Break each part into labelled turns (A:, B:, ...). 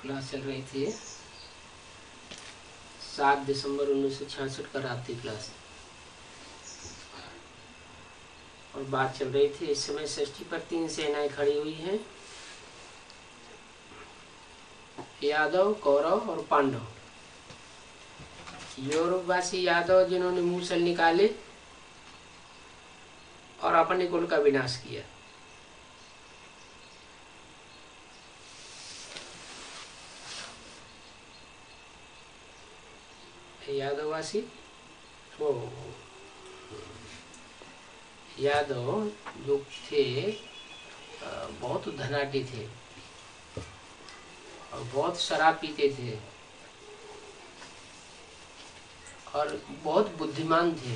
A: Class चल रही थी 7 दिसंबर 1966 का रात की क्लास, और बात चल रही थी इस समय षष्ठी पर 3 सेनाएं खड़ी हुई हैं, यादव, कौरव और पांडव। यूरोपवासी यादव जिन्होंने मूसल निकाले और अपने कुल का विनाश किया। यादववासी वो यादव जो थे बहुत धनाढ्य थे और बहुत शराब पीते थे और बहुत बुद्धिमान थे,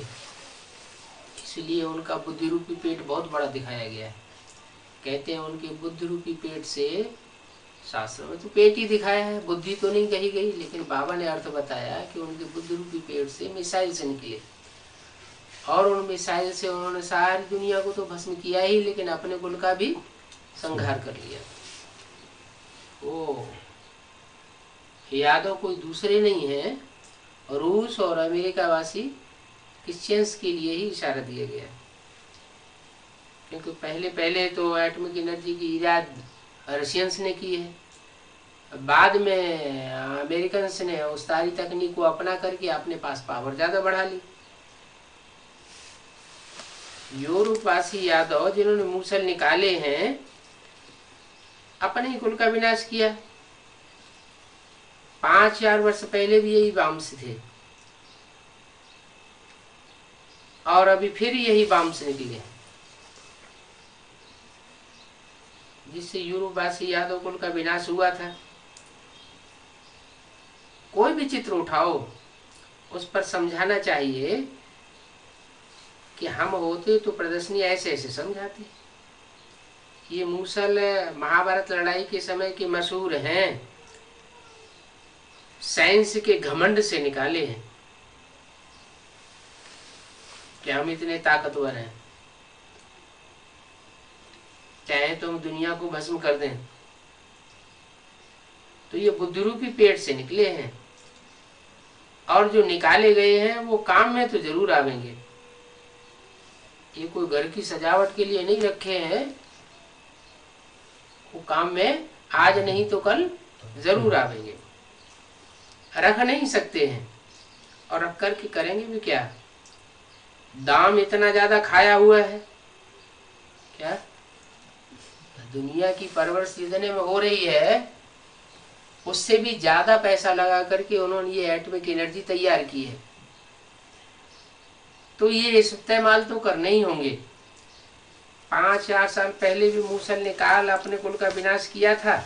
A: इसलिए उनका बुद्धि रूपी पेट बहुत बड़ा दिखाया गया है। कहते हैं उनके बुद्धि रूपी पेट से, शास्त्र में तो पेट ही दिखाया है, बुद्धि तो नहीं कही गई, लेकिन बाबा ने अर्थ बताया कि उनके बुद्धि रूपी पेट से मिसाइल से निकले और उन मिसाइल से उन्होंने सारी दुनिया को तो भस्म किया ही, लेकिन अपने कुल का भी संहार कर लिया। ओ यादव कोई दूसरे नहीं है, रूस और अमेरिका वासी क्रिश्चियंस के लिए ही इशारा दिया गया, क्योंकि पहले तो एटॉमिक एनर्जी की इजाद रशियंस ने की है, बाद में अमेरिकन ने उस सारी तकनीक को अपना करके अपने पास पावर ज्यादा बढ़ा ली। यूरोपवासी यादव जिन्होंने मूसल निकाले हैं, अपने ही कुल का विनाश किया। 5000 वर्ष पहले भी यही वामस थे और अभी फिर यही वामस निकले, जिससे यूरोपवासी यादव कुल का विनाश हुआ था। कोई भी चित्र उठाओ, उस पर समझाना चाहिए कि हम होते तो प्रदर्शनी ऐसे ऐसे समझाते। ये मूसल महाभारत लड़ाई के समय के मशहूर हैं, साइंस के घमंड से निकाले हैं कि हम इतने ताकतवर हैं, चाहे तो हम दुनिया को भस्म कर दें। तो ये बुद्धिरूपी पेट से निकले हैं और जो निकाले गए हैं वो काम में तो जरूर आवेंगे। ये कोई घर की सजावट के लिए नहीं रखे हैं, वो काम में आज नहीं तो कल जरूर आवेंगे। रख नहीं सकते हैं और रख करके करेंगे भी क्या? दाम इतना ज्यादा खाया हुआ है क्या? दुनिया की परवरिश जितने में हो रही है उससे भी ज्यादा पैसा लगा करके उन्होंने ये एटॉमिक एनर्जी तैयार की है, तो ये इस्तेमाल तो करने ही होंगे। 5000 साल पहले भी मूसल ने काल अपने कुल का विनाश किया था,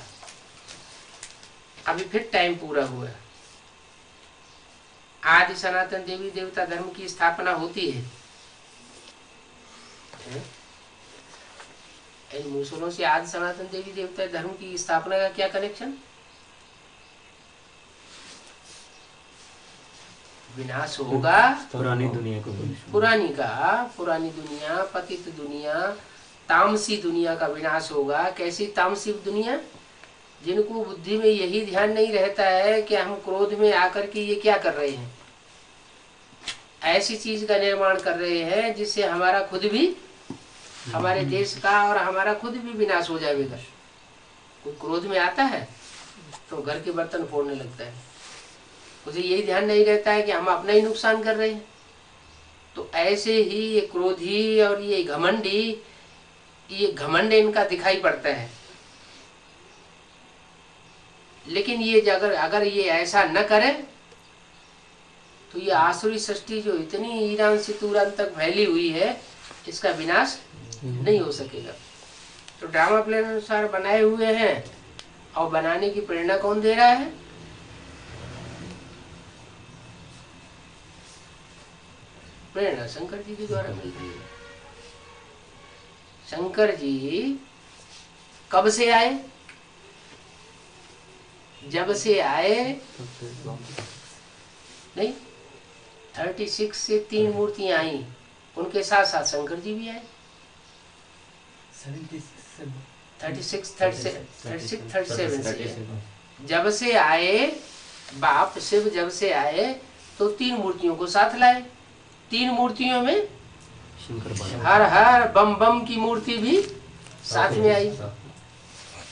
A: अभी फिर टाइम पूरा हुआ। आदि सनातन देवी देवता धर्म की स्थापना होती है। इन मूसलों से आदि सनातन देवी देवता धर्म की स्थापना का क्या कनेक्शन? विनाश होगा
B: पुरानी दुनिया को,
A: पुरानी दुनिया, पतित दुनिया, तामसी दुनिया का विनाश होगा। कैसी तामसी दुनिया? जिनको बुद्धि में यही ध्यान नहीं रहता है कि हम क्रोध में आकर के ये क्या कर रहे हैं, ऐसी चीज का निर्माण कर रहे हैं जिससे हमारा खुद भी, हमारे देश का और हमारा खुद भी विनाश हो जाएगा। कोई क्रोध में आता है तो घर के बर्तन फोड़ने लगता है, उसे यही ध्यान नहीं रहता है कि हम अपना ही नुकसान कर रहे हैं। तो ऐसे ही ये क्रोधी और ये घमंडी, ये घमंड इनका दिखाई पड़ता है। लेकिन ये अगर ये ऐसा न करे तो ये आसुरी सृष्टि जो इतनी ईरान से तुरान तक फैली हुई है, इसका विनाश नहीं हो सकेगा। तो ड्रामा प्लान अनुसार बनाए हुए हैं, और बनाने की प्रेरणा कौन दे रहा है? प्रेरणा शंकर जी के द्वारा मिल रही है। शंकर जी कब से आए? जब से आए नहीं, 36 से 3 मूर्तियां आई, उनके साथ साथ शंकर जी भी आए। 36, 37 से जब से आए बाप शिव, जब से आए तो 3 मूर्तियों को साथ लाए। 3 मूर्तियों में हर हर बम बम की मूर्ति भी साथ में आई।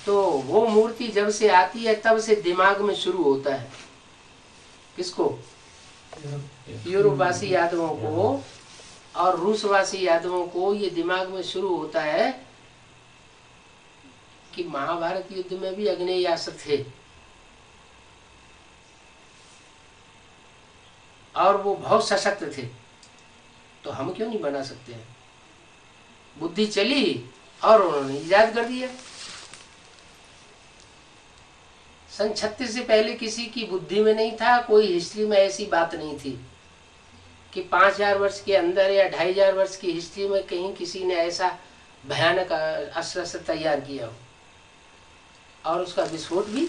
A: तो वो मूर्ति जब से आती है तब से दिमाग में शुरू होता है, किसको? यूरोपवासी यादवों को और रूसवासी यादवों को ये दिमाग में शुरू होता है कि महाभारत युद्ध में भी आग्नेयास्त्र थे और वो बहुत सशक्त थे, तो हम क्यों नहीं बना सकते हैं? बुद्धि चली और उन्होंने इजाद कर दिया। सन 36 से पहले किसी की बुद्धि में नहीं था, कोई हिस्ट्री में ऐसी बात नहीं थी कि 5000 वर्ष के अंदर या 2500 वर्ष की हिस्ट्री में कहीं किसी ने ऐसा भयानक अस्त्र तैयार किया हो और उसका विस्फोट भी।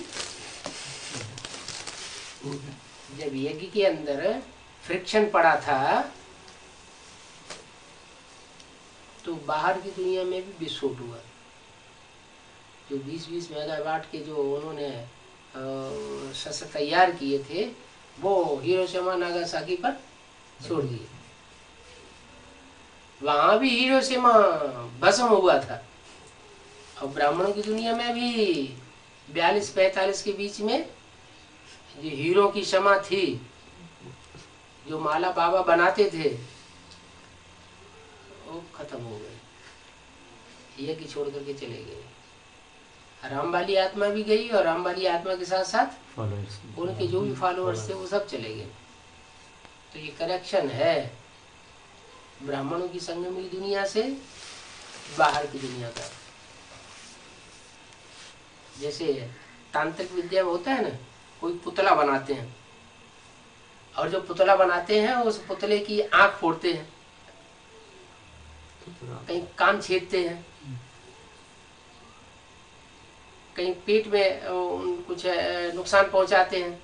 A: जब यज्ञ के अंदर फ्रिक्शन पड़ा था तो बाहर की दुनिया में भी विस्फोट हुआ। जो 20-20 मेगावाट के जो उन्होंने शस्त्र तैयार किए थे वो हिरोशिमा नागासाकी पर छोड़ दिए। वहां भी हिरोशिमा भस्म हुआ था और ब्राह्मणों की दुनिया में भी 42-45 के बीच में जो हीरो की क्षमा थी, जो माला बाबा बनाते थे, वो खत्म हो गए, यज्ञ छोड़ करके चले गए। राम वाली आत्मा भी गई और राम वाली आत्मा के साथ साथ उनके जो भी फॉलोअर्स थे वो सब चले गए। तो ये कनेक्शन है ब्राह्मणों की संगमी दुनिया से बाहर की दुनिया का। जैसे तांत्रिक विद्या में होता है ना, कोई पुतला बनाते हैं और जो पुतला बनाते हैं उस पुतले की आंख फोड़ते हैं, कहीं कान छेदते हैं, कहीं पेट में कुछ नुकसान पहुंचाते हैं।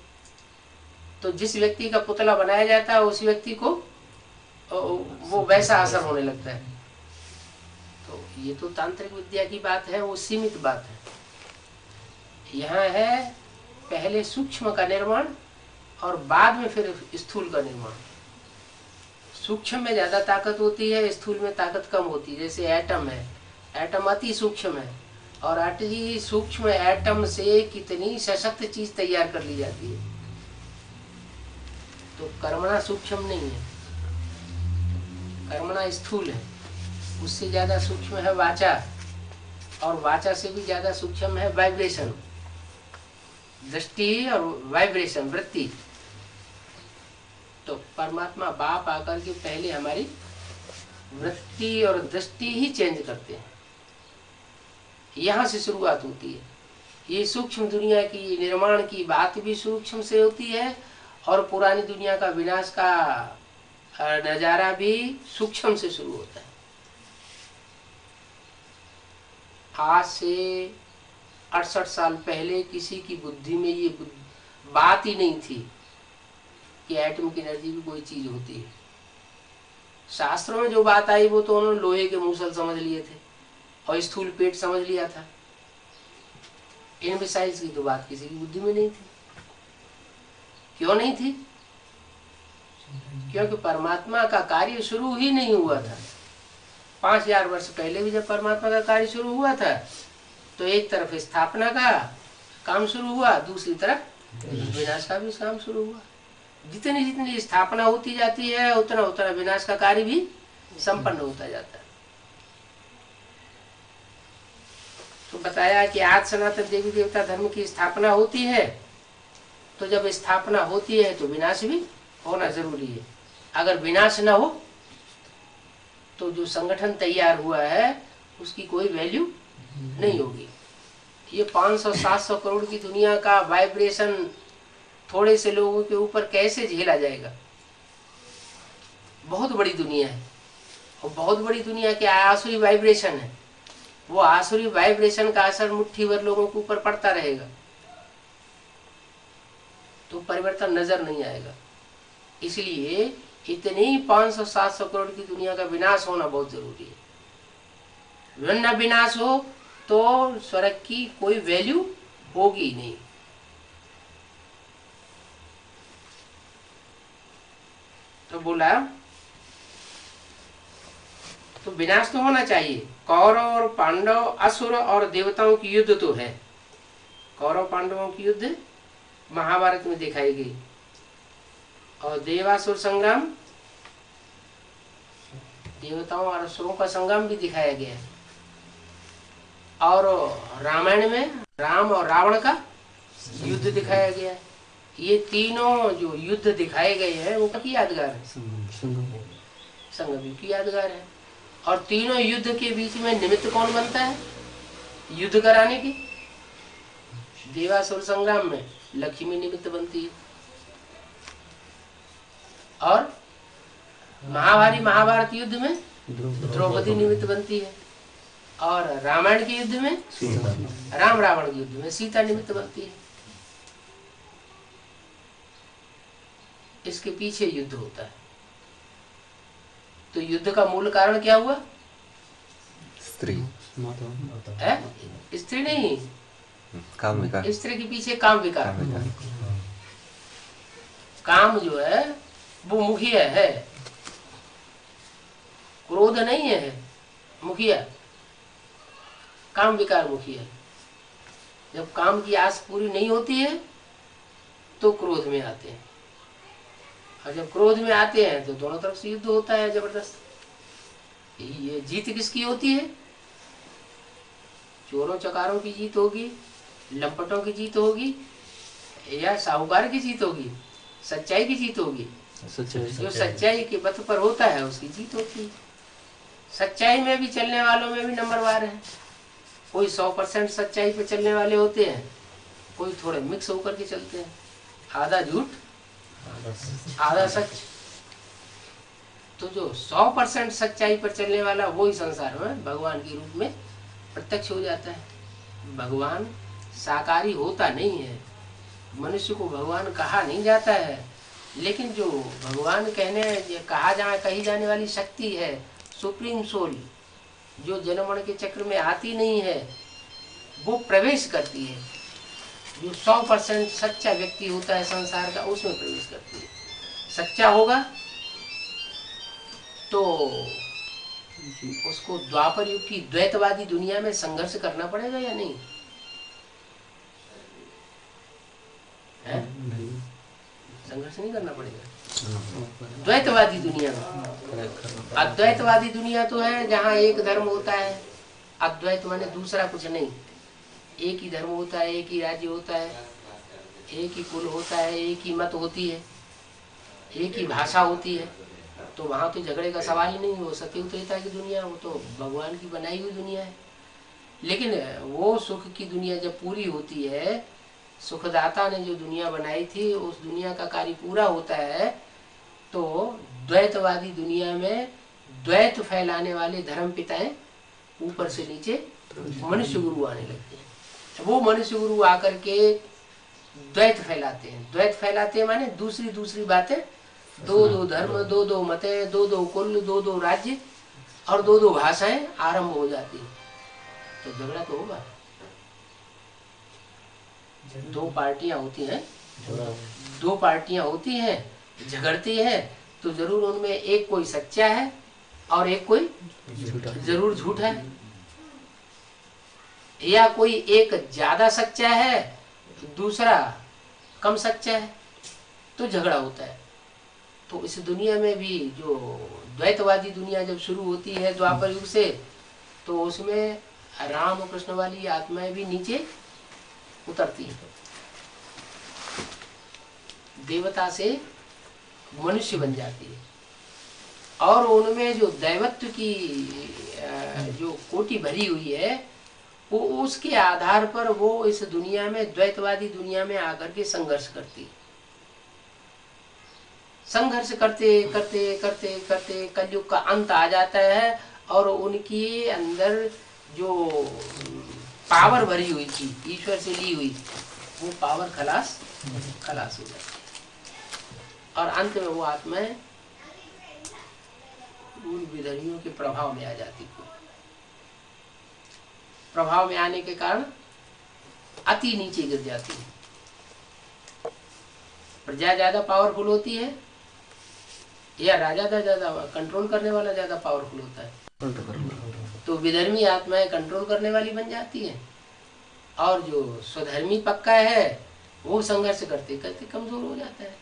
A: तो जिस व्यक्ति का पुतला बनाया जाता है उस व्यक्ति को वो वैसा असर होने लगता है। तो ये तो तांत्रिक विद्या की बात है, वो सीमित बात है। यहाँ है पहले सूक्ष्म का निर्माण और बाद में फिर स्थूल का निर्माण। सूक्ष्म में ज्यादा ताकत होती है, स्थूल में ताकत कम होती है। जैसे एटम है, एटम अति सूक्ष्म है और अति सूक्ष्म एटम से कितनी सशक्त चीज तैयार कर ली जाती है। तो कर्मणा सूक्ष्म नहीं है, कर्मणा स्थूल है। उससे ज्यादा सूक्ष्म है वाचा और वाचा से भी ज्यादा सूक्ष्म है वाइब्रेशन, दृष्टि और वाइब्रेशन, वृत्ति। तो परमात्मा बाप आकर के पहले हमारी वृत्ति और दृष्टि ही चेंज करते हैं। यहाँ से शुरुआत होती है। ये सूक्ष्म दुनिया की निर्माण की बात भी सूक्ष्म से होती है और पुरानी दुनिया का विनाश का नजारा भी सूक्ष्म से शुरू होता है। आज से 68 साल पहले किसी की बुद्धि में ये बात ही नहीं थी कि एटम की एनर्जी भी कोई चीज होती है। शास्त्रों में जो बात आई वो तो उन्होंने लोहे के मूसल समझ लिए थे और स्थूल पेट समझ लिया था। इन मिसाइल्स की तो बात किसी की बुद्धि में नहीं थी। क्यों नहीं थी? क्योंकि परमात्मा का कार्य शुरू ही नहीं हुआ था। 5000 वर्ष पहले भी जब परमात्मा का कार्य शुरू हुआ था तो एक तरफ स्थापना का काम शुरू हुआ, दूसरी तरफ विनाश का भी काम शुरू हुआ। जितनी जितनी स्थापना होती जाती है उतना उतना विनाश का कार्य भी संपन्न होता जाता है। तो बताया कि आज सनातन देवी देवता धर्म की स्थापना होती है, तो जब स्थापना होती है तो विनाश भी होना जरूरी है। अगर विनाश ना हो तो जो संगठन तैयार हुआ है उसकी कोई वैल्यू नहीं होगी। ये 500-700 करोड़ की दुनिया का वाइब्रेशन थोड़े से लोगों के ऊपर कैसे झेला जाएगा? बहुत बड़ी दुनिया है और बहुत बड़ी दुनिया के आसुरी वाइब्रेशन है। वो आसुरी वाइब्रेशन का असर मुट्ठी भर लोगों के ऊपर पड़ता रहेगा तो परिवर्तन नजर नहीं आएगा। इसलिए इतनी 500-700 करोड़ की दुनिया का विनाश होना बहुत जरूरी है। न विनाश हो तो स्वर्ग की कोई वैल्यू होगी नहीं। बोला तो विनाश तो होना चाहिए। कौरव और पांडव, असुर और देवताओं की युद्ध तो है। कौरव पांडवों की युद्ध महाभारत में दिखाई गई, और देवासुर संग्राम, देवताओं और असुरों का संग्राम भी दिखाया गया है। और रामायण में राम और रावण का युद्ध दिखाया गया है। ये तीनों जो युद्ध दिखाए गए हैं वो की यादगार है, संगम युग की यादगार है। और तीनों युद्ध के बीच में निमित्त कौन बनता है युद्ध कराने की? देवासुर संग्राम में लक्ष्मी निमित्त बनती है, और महाभारत युद्ध में द्रौपदी निमित्त बनती है, और रामायण के युद्ध में राम रावण के युद्ध में सीता निमित्त बनती है। इसके पीछे युद्ध होता है। तो युद्ध का मूल कारण क्या हुआ?
B: स्त्री,
A: स्त्री नहीं,
B: काम विकार।
A: स्त्री के पीछे काम विकार। काम जो है वो मुखिया है, क्रोध नहीं है मुखिया, काम विकार मुखिया। जब काम की आस पूरी नहीं होती है तो क्रोध में आते हैं, और जब क्रोध में आते हैं तो दोनों तरफ से युद्ध होता है जबरदस्त। ये जीत किसकी होती है? चोरों चकारों की जीत होगी, लंपटों की जीत होगी, या साहूकार की जीत होगी? सच्चाई की जीत होगी। जो सच्चाई के पथ पर होता है उसकी जीत होती है। सच्चाई में भी चलने वालों में भी नंबरवार है। कोई 100% सच्चाई पे चलने वाले होते हैं, कोई थोड़े मिक्स होकर के चलते हैं, आधा झूठ आधा सच। तो जो 100% सच्चाई पर चलने वाला वो ही संसार में भगवान के रूप में प्रत्यक्ष हो जाता है। भगवान साकारी होता नहीं है, मनुष्य को भगवान कहा नहीं जाता है, लेकिन जो भगवान कही जाने वाली शक्ति है, सुप्रीम सोल, जो जन्म मरण के चक्र में आती नहीं है, वो प्रवेश करती है। जो 100% सच्चा व्यक्ति होता है संसार का, उसमें प्रवेश करती है। सच्चा होगा तो उसको द्वापर युग की द्वैतवादी दुनिया में संघर्ष करना पड़ेगा या नहीं? है? संघर्ष नहीं करना पड़ेगा द्वैतवादी दुनिया में। अद्वैतवादी दुनिया तो है जहाँ एक धर्म होता है, अद्वैत माने दूसरा कुछ नहीं, एक ही धर्म होता है, एक ही राज्य होता है, एक ही कुल होता है, एक ही मत होती है, एक ही भाषा होती है। तो वहाँ तो झगड़े का सवाल ही नहीं, वो सत्य उत्तरता की दुनिया, वो तो भगवान की बनाई हुई दुनिया है। लेकिन वो सुख की दुनिया जब पूरी होती है, सुखदाता ने जो दुनिया बनाई थी उस दुनिया का कार्य पूरा होता है, तो द्वैतवादी दुनिया में द्वैत फैलाने वाले धर्म पिताएं ऊपर से नीचे मनुष्य गुरु आने लगते हैं। वो मनुष्य गुरु आकर के द्वैत फैलाते हैं। द्वैत फैलाते हैं माने दूसरी बातें, दो धर्म, दो मतें, दो कुल, दो राज्य और दो भाषाएं आरंभ हो जाती है। तो झगड़ा तो होगा। दो पार्टियां होती हैं, झगड़ती हैं, तो जरूर उनमें एक कोई सच्चा है और एक कोई जरूर झूठा है, या कोई एक ज्यादा सच्चा है दूसरा कम सच्चा है, तो झगड़ा होता है। तो इस दुनिया में भी जो द्वैतवादी दुनिया जब शुरू होती है द्वापर युग से, तो उसमें राम और कृष्ण वाली आत्माएं भी नीचे उतरती है, देवता से मनुष्य बन जाती है, और उनमें जो दैवत्व की जो कोटि भरी हुई है, वो उसके आधार पर वो इस दुनिया में द्वैतवादी दुनिया में आकर के संघर्ष करती है। संघर्ष करते करते करते करते कलयुग का अंत आ जाता है, और उनके अंदर जो पावर भरी हुई थी ईश्वर से ली हुई, वो पावर खलास हो जाती है, और अंत में वो आत्माएं उन विधर्मियों के प्रभाव में आ जाती है। प्रभाव में आने के कारण अति नीचे गिर जाती है। प्रजा ज्यादा पावरफुल होती है, या राजा ज्यादा कंट्रोल करने वाला ज्यादा पावरफुल होता है? तो विधर्मी आत्माएं कंट्रोल करने वाली बन जाती है, और जो स्वधर्मी पक्का है वो संघर्ष करते करते कमजोर हो जाता है।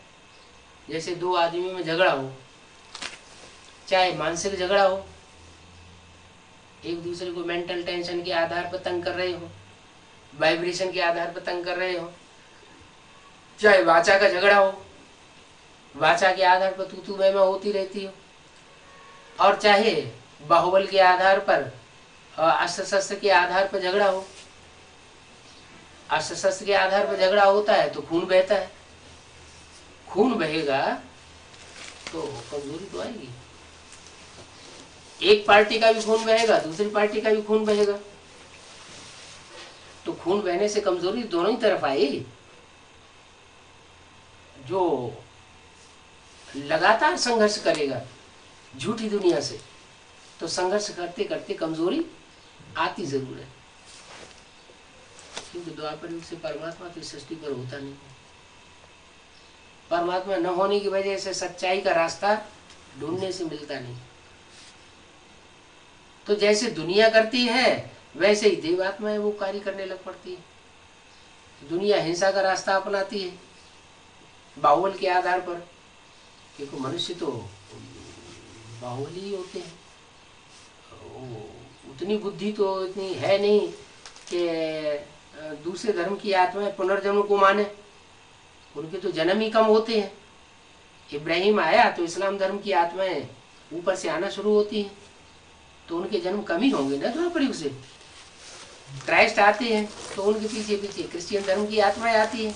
A: जैसे दो आदमी में झगड़ा हो, चाहे मानसिक झगड़ा हो, एक दूसरे को मेंटल टेंशन के आधार पर तंग कर रहे हो, वाइब्रेशन के आधार पर तंग कर रहे हो, चाहे वाचा का झगड़ा हो, वाचा के आधार पर तू मैं होती रहती हो, और चाहे बाहुबल के आधार पर, अस्त्र शस्त्र के आधार पर झगड़ा हो। अस्त्र शस्त्र के आधार पर झगड़ा होता है तो खून बहता है, खून बहेगा तो कमजोरी तो आएगी। एक पार्टी का भी खून बहेगा, दूसरी पार्टी का भी खून बहेगा, तो खून बहने से कमजोरी दोनों ही तरफ आएगी। जो लगातार संघर्ष करेगा झूठी दुनिया से, तो संघर्ष करते करते कमजोरी आती जरूर है, क्योंकि द्वापर युग से परमात्मा तो सृष्टि पर होता नहीं। परमात्मा न होने की वजह से सच्चाई का रास्ता ढूंढने से मिलता नहीं। तो जैसे दुनिया करती है वैसे ही देवात्माएं वो कार्य करने लग पड़ती है। दुनिया हिंसा का रास्ता अपनाती है बाहुबल के आधार पर, क्योंकि मनुष्य तो बाहुबली ही होते हैं। उतनी बुद्धि तो इतनी है नहीं कि दूसरे धर्म की आत्माएं पुनर्जन्म को माने, उनके तो जन्म ही कम होते हैं। इब्राहिम आया तो इस्लाम धर्म की आत्माएं ऊपर से आना शुरू होती हैं, तो उनके जन्म कम ही होंगे ना द्वापर युग से। क्राइस्ट आते हैं तो उनके पीछे पीछे क्रिश्चियन धर्म की आत्माएं आती हैं,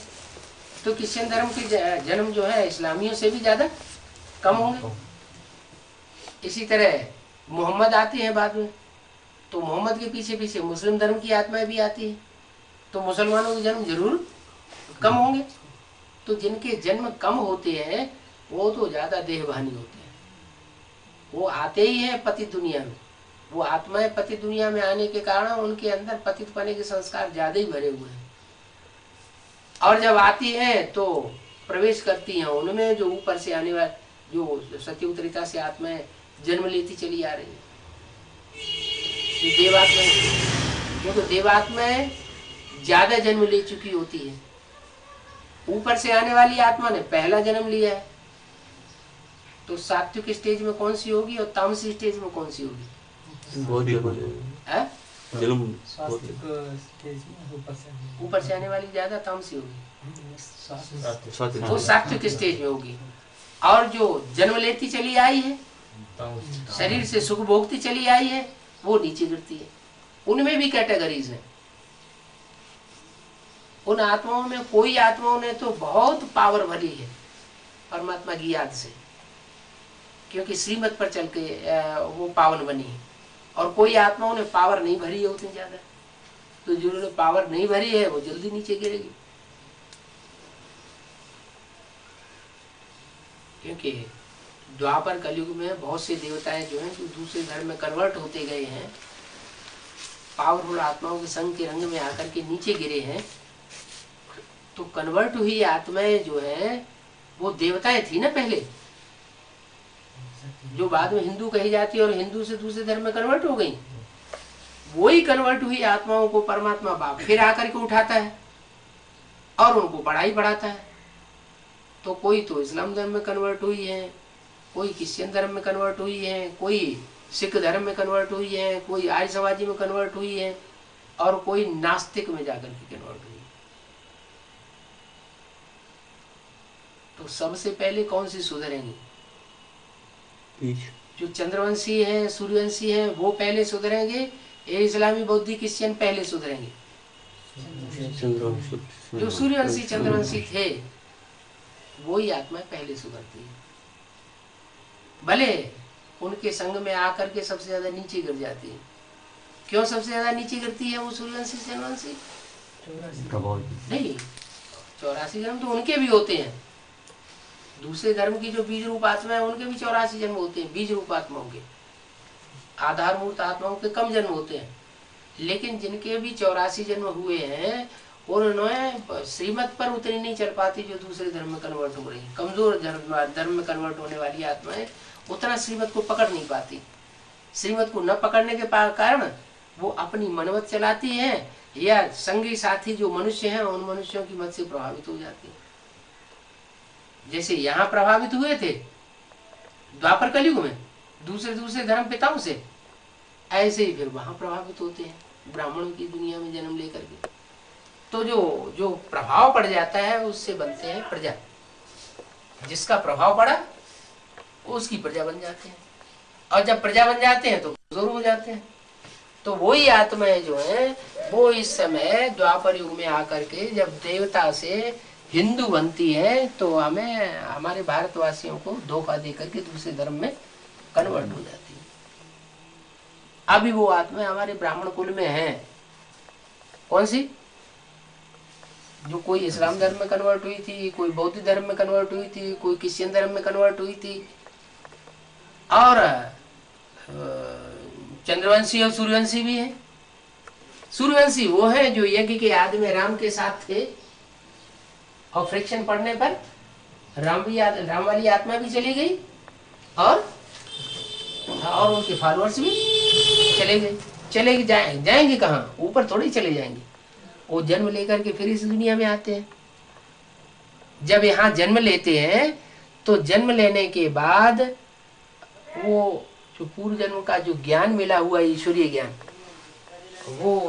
A: तो क्रिश्चियन धर्म के जन्म जो है इस्लामियों से भी ज्यादा कम होंगे। इसी तरह मोहम्मद आते हैं बाद में, तो मोहम्मद के पीछे पीछे मुस्लिम धर्म की आत्माएं भी आती हैं, तो मुसलमानों के जन्म जरूर कम होंगे। तो जिनके जन्म कम होते हैं वो तो ज्यादा देहभानी होते हैं, वो आते ही हैं पतित दुनिया में। वो आत्माएं पतित दुनिया में आने के कारण उनके अंदर पतित पने के संस्कार ज्यादा ही भरे हुए हैं, और जब आती हैं तो प्रवेश करती हैं उनमें जो ऊपर से आने वाले जो सत्युत्तरिता से आत्माएं जन्म लेती चली आ रही है। देवात्माएं, वो तो देवात्माएं ज्यादा जन्म ले चुकी होती है। ऊपर से आने वाली आत्मा ने पहला जन्म लिया है, तो सात्विक स्टेज में कौन सी होगी और तामसी स्टेज में कौन सी होगी? ऊपर से आने वाली ज्यादा तामसी होगी, वो सात्विक स्टेज में होगी। और जो जन्म लेती चली आई है, शरीर से सुख भोगती चली आई है, वो नीचे गिरती है। उनमें भी कैटेगरीज हैं। उन आत्माओं में कोई आत्माओं ने तो बहुत पावर भरी है परमात्मा की याद से, क्योंकि श्रीमत पर चल के वो पावन बनी है, और कोई आत्माओं ने पावर नहीं भरी है उतनी ज्यादा। तो जिन्होंने पावर नहीं भरी है वो जल्दी नीचे गिरेगी, क्योंकि द्वापर कलयुग में बहुत से देवताएं जो हैं जो दूसरे धर्म में कन्वर्ट होते गए हैं, पावरफुल आत्माओं के संग के रंग में आकर के नीचे गिरे हैं। तो कन्वर्ट हुई आत्माएं जो है वो देवताएं थी ना पहले, जो बाद में हिंदू कही जाती है और हिंदू से दूसरे धर्म में कन्वर्ट हो गई। वही कन्वर्ट हुई आत्माओं को परमात्मा बाप फिर आकर के उठाता है और उनको पढ़ाई पढ़ाता है। तो कोई तो इस्लाम धर्म में कन्वर्ट हुई है, कोई क्रिश्चियन धर्म में कन्वर्ट हुई है, कोई सिख धर्म में कन्वर्ट हुई है, कोई आर्य समाजी में कन्वर्ट हुई है, और कोई नास्तिक में जाकर के कन्वर्ट हुई है। तो सबसे पहले कौन सी सुधरेंगी? जो चंद्रवंशी है, सूर्यवंशी है, वो पहले सुधरेंगे, ये इस्लामी बौद्धिक क्रिश्चियन पहले सुधरेंगे। जो सूर्यवंशी चंद्रवंशी थे वही आत्माएं पहले सुधरती है, भले उनके संग में आकर के सबसे ज्यादा नीचे गिर जाती है। क्यों सबसे ज्यादा नीचे गिरती है वो सूर्यवंशी चंद्रवंशी? नहीं, 84 जन्म तो उनके भी होते हैं। दूसरे धर्म की जो बीज रूप आत्मा है उनके भी 84 जन्म होते हैं, बीज रूप आत्माओं के। आधारभूत आत्माओं के कम जन्म होते हैं, लेकिन जिनके भी 84 जन्म हुए हैं उन्होंने श्रीमत पर उतनी नहीं चल पाती जो दूसरे धर्म में कन्वर्ट हो रही। कमजोर धर्म में कन्वर्ट होने वाली आत्माएं उतना श्रीमत को पकड़ नहीं पाती। श्रीमत को न पकड़ने के कारण वो अपनी मनमत चलाती है या संगी साथी जो मनुष्य हैं उन मनुष्यों की मत से प्रभावित हो जाती है। जैसे यहाँ प्रभावित हुए थे द्वापर कलयुग में दूसरे धर्म पिताओं से, ऐसे ही फिर वहां प्रभावित होते हैं ब्राह्मणों की दुनिया में जन्म लेकर के। तो जो प्रभाव पड़ जाता है उससे बनते हैं प्रजा। जिसका प्रभाव पड़ा उसकी प्रजा बन जाते हैं, और जब प्रजा बन जाते हैं तो कमजोर हो जाते हैं। तो वही आत्माएं जो है वो इस समय द्वापर युग में आकर के जब देवता से हिंदू बनती है तो हमें हमारे भारतवासियों को धोखा देकर के दूसरे धर्म में कन्वर्ट हो जाती है। अभी वो आत्मा हमारे ब्राह्मण कुल में है। कौन सी? जो कोई इस्लाम धर्म में कन्वर्ट हुई थी, कोई बौद्ध धर्म में कन्वर्ट हुई थी, कोई क्रिश्चियन धर्म में कन्वर्ट हुई थी, और चंद्रवंशी और सूर्यवंशी भी है। सूर्यवंशी वो है जो यज्ञ के आदि में राम के साथ थे और फ्रिक्शन पड़ने पर राम वाली आत्मा भी चली गई और उनके फॉलोअर्स भी चले गए। जाएंगे कहाँ? ऊपर थोड़ी चले जाएंगे। वो जन्म लेकर के फिर इस दुनिया में आते हैं। जब यहाँ जन्म लेते हैं तो जन्म लेने के बाद वो जो पूर्व जन्म का जो ज्ञान मिला हुआ ईश्वरीय ज्ञान वो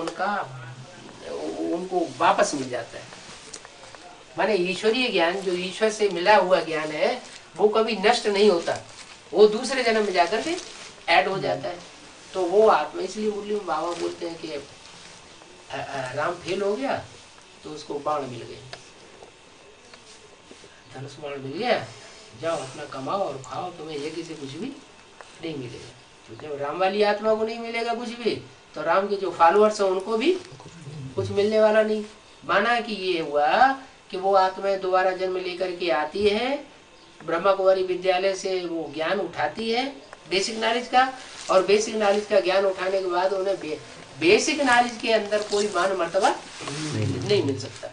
A: उनको वापस मिल जाता है। माने ईश्वरीय ज्ञान जो ईश्वर से मिला हुआ ज्ञान है वो कभी नष्ट नहीं होता, वो दूसरे जन्म में जाकर के ऐड हो जाता है। तो वो आत्मा, इसलिए मुरली में बाबा बोलते हैं कि राम फेल हो गया तो उसको बाण मिल गए, धनुष बाण मिल गया, जाओ अपना कमाओ और खाओ, तुम्हें यज्ञ से कुछ भी नहीं मिलेगा। तो जब राम वाली आत्मा को नहीं मिलेगा कुछ भी तो राम के जो फॉलोअर्स हैं उनको भी कुछ मिलने वाला नहीं। माना कि ये हुआ कि वो आत्माएं दोबारा जन्म लेकर के आती है, ब्रह्मा कुमारी विद्यालय से वो ज्ञान उठाती है बेसिक नॉलेज का, और बेसिक नॉलेज का ज्ञान उठाने के बाद उन्हें बेसिक नॉलेज के अंदर कोई मान मर्तबा नहीं मिल सकता।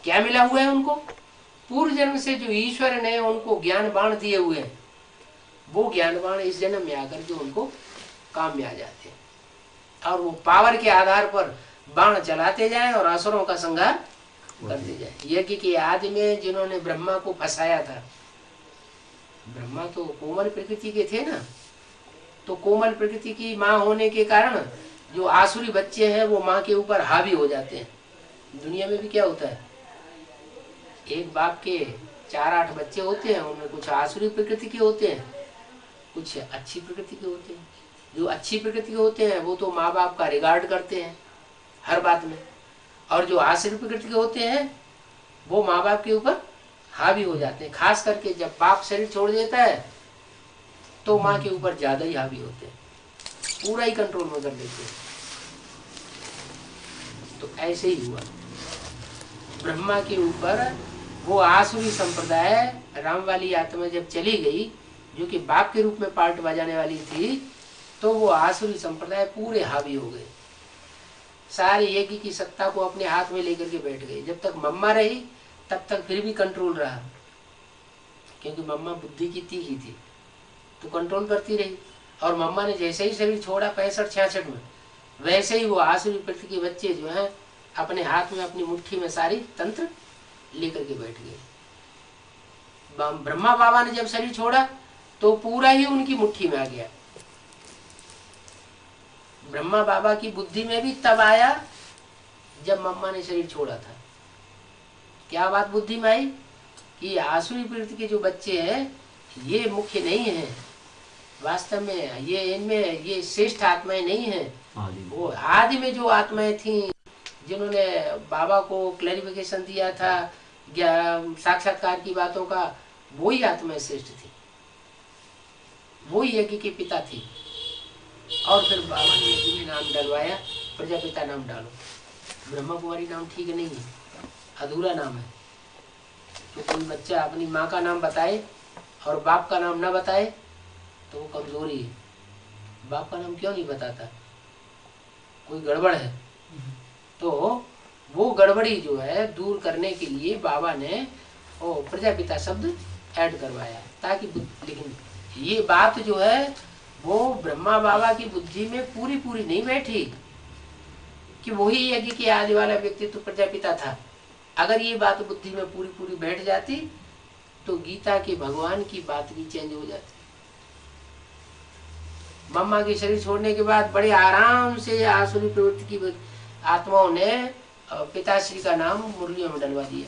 A: क्या मिला हुआ है उनको? पूर्व जन्म से जो ईश्वर ने उनको ज्ञान बाण दिए हुए हैं वो ज्ञान बाण इस जन्म में आकर के उनको काम में आ जाते हैं, और वो पावर के आधार पर बाण चलाते जाएं और असुरों का संहार करते जाएं। यज्ञ के आदि में जिन्होंने ब्रह्मा को फंसाया था, ब्रह्मा तो कोमल प्रकृति के थे ना, तो कोमल प्रकृति की माँ होने के कारण जो आसुरी बच्चे हैं वो माँ के ऊपर हावी हो जाते हैं। दुनिया में भी क्या होता है, एक बाप के 4-8 बच्चे होते हैं, उनमें कुछ आसुरी प्रकृति के होते हैं, कुछ अच्छी प्रकृति के होते हैं। जो अच्छी प्रकृति के होते हैं वो तो माँ बाप का रिगार्ड करते हैं हर बात में, और जो आसुरी प्रकृति के होते हैं वो माँ बाप के ऊपर हावी हो जाते हैं। खास करके जब बाप शरीर छोड़ देता है तो माँ के ऊपर ज्यादा ही हावी होते हैं, पूरा ही कंट्रोल में कर लेते हैं। तो ऐसे ही हुआ ब्रह्मा के ऊपर। वो आसुरी संप्रदाय राम वाली आत्मा जब चली गई जो कि बाप के रूप में पार्ट बजाने वाली थी, तो वो आसुरी संप्रदाय पूरे हावी हो गए, सारे यज्ञ की सत्ता को अपने हाथ में लेकर के बैठ गए। जब तक मम्मा रही तब तक फिर भी कंट्रोल रहा, क्योंकि मम्मा बुद्धि की तीखी थी तो कंट्रोल करती रही। और मम्मा ने जैसे ही शरीर छोड़ा 65-66 में, वैसे ही वो आसुरी प्रकृति के बच्चे जो हैं अपने हाथ में अपनी मुट्ठी में सारी तंत्र लेकर के बैठ गए। ब्रह्मा बाबा ने जब शरीर छोड़ा तो पूरा ही उनकी मुट्ठी में आ गया। ब्रह्मा बाबा की बुद्धि में भी तब आया जब मम्मा ने शरीर छोड़ा था। क्या बात बुद्धि में आई कि आसुरी प्रकृति के जो बच्चे हैं ये मुख्य नहीं है, वास्तव में ये इनमें ये श्रेष्ठ आत्माएं नहीं हैं। वो आदि में जो आत्माएं थी जिन्होंने बाबा को क्लैरिफिकेशन दिया था साक्षात्कार की बातों का, वही आत्माएं श्रेष्ठ थी, वही यज्ञ के पिता थी। और फिर बाबा ने यज्ञ में नाम डलवाया, प्रजापिता नाम डालो। ब्रह्मा कुमारी नाम ठीक नहीं है, अधूरा नाम है। तो कोई बच्चा अपनी माँ का नाम बताए और बाप का नाम ना बताए तो वो कमजोरी है। बाप का नाम क्यों नहीं बताता? कोई गड़बड़ है। तो वो गड़बड़ी जो है दूर करने के लिए बाबा ने वो प्रजापिता शब्द ऐड करवाया ताकि लेकिन ये बात जो है वो ब्रह्मा बाबा की बुद्धि में पूरी पूरी नहीं बैठी कि वही यज्ञ के आदि वाला व्यक्तित्व तो प्रजापिता था। अगर ये बात बुद्धि में पूरी पूरी बैठ जाती तो गीता के भगवान की बात भी चेंज हो जाती। मम्मा के शरीर छोड़ने के बाद बड़े आराम से आसुरी प्रवृत्ति की आत्माओं ने पिताश्री का नाम मुरलियों में डलवा दिया।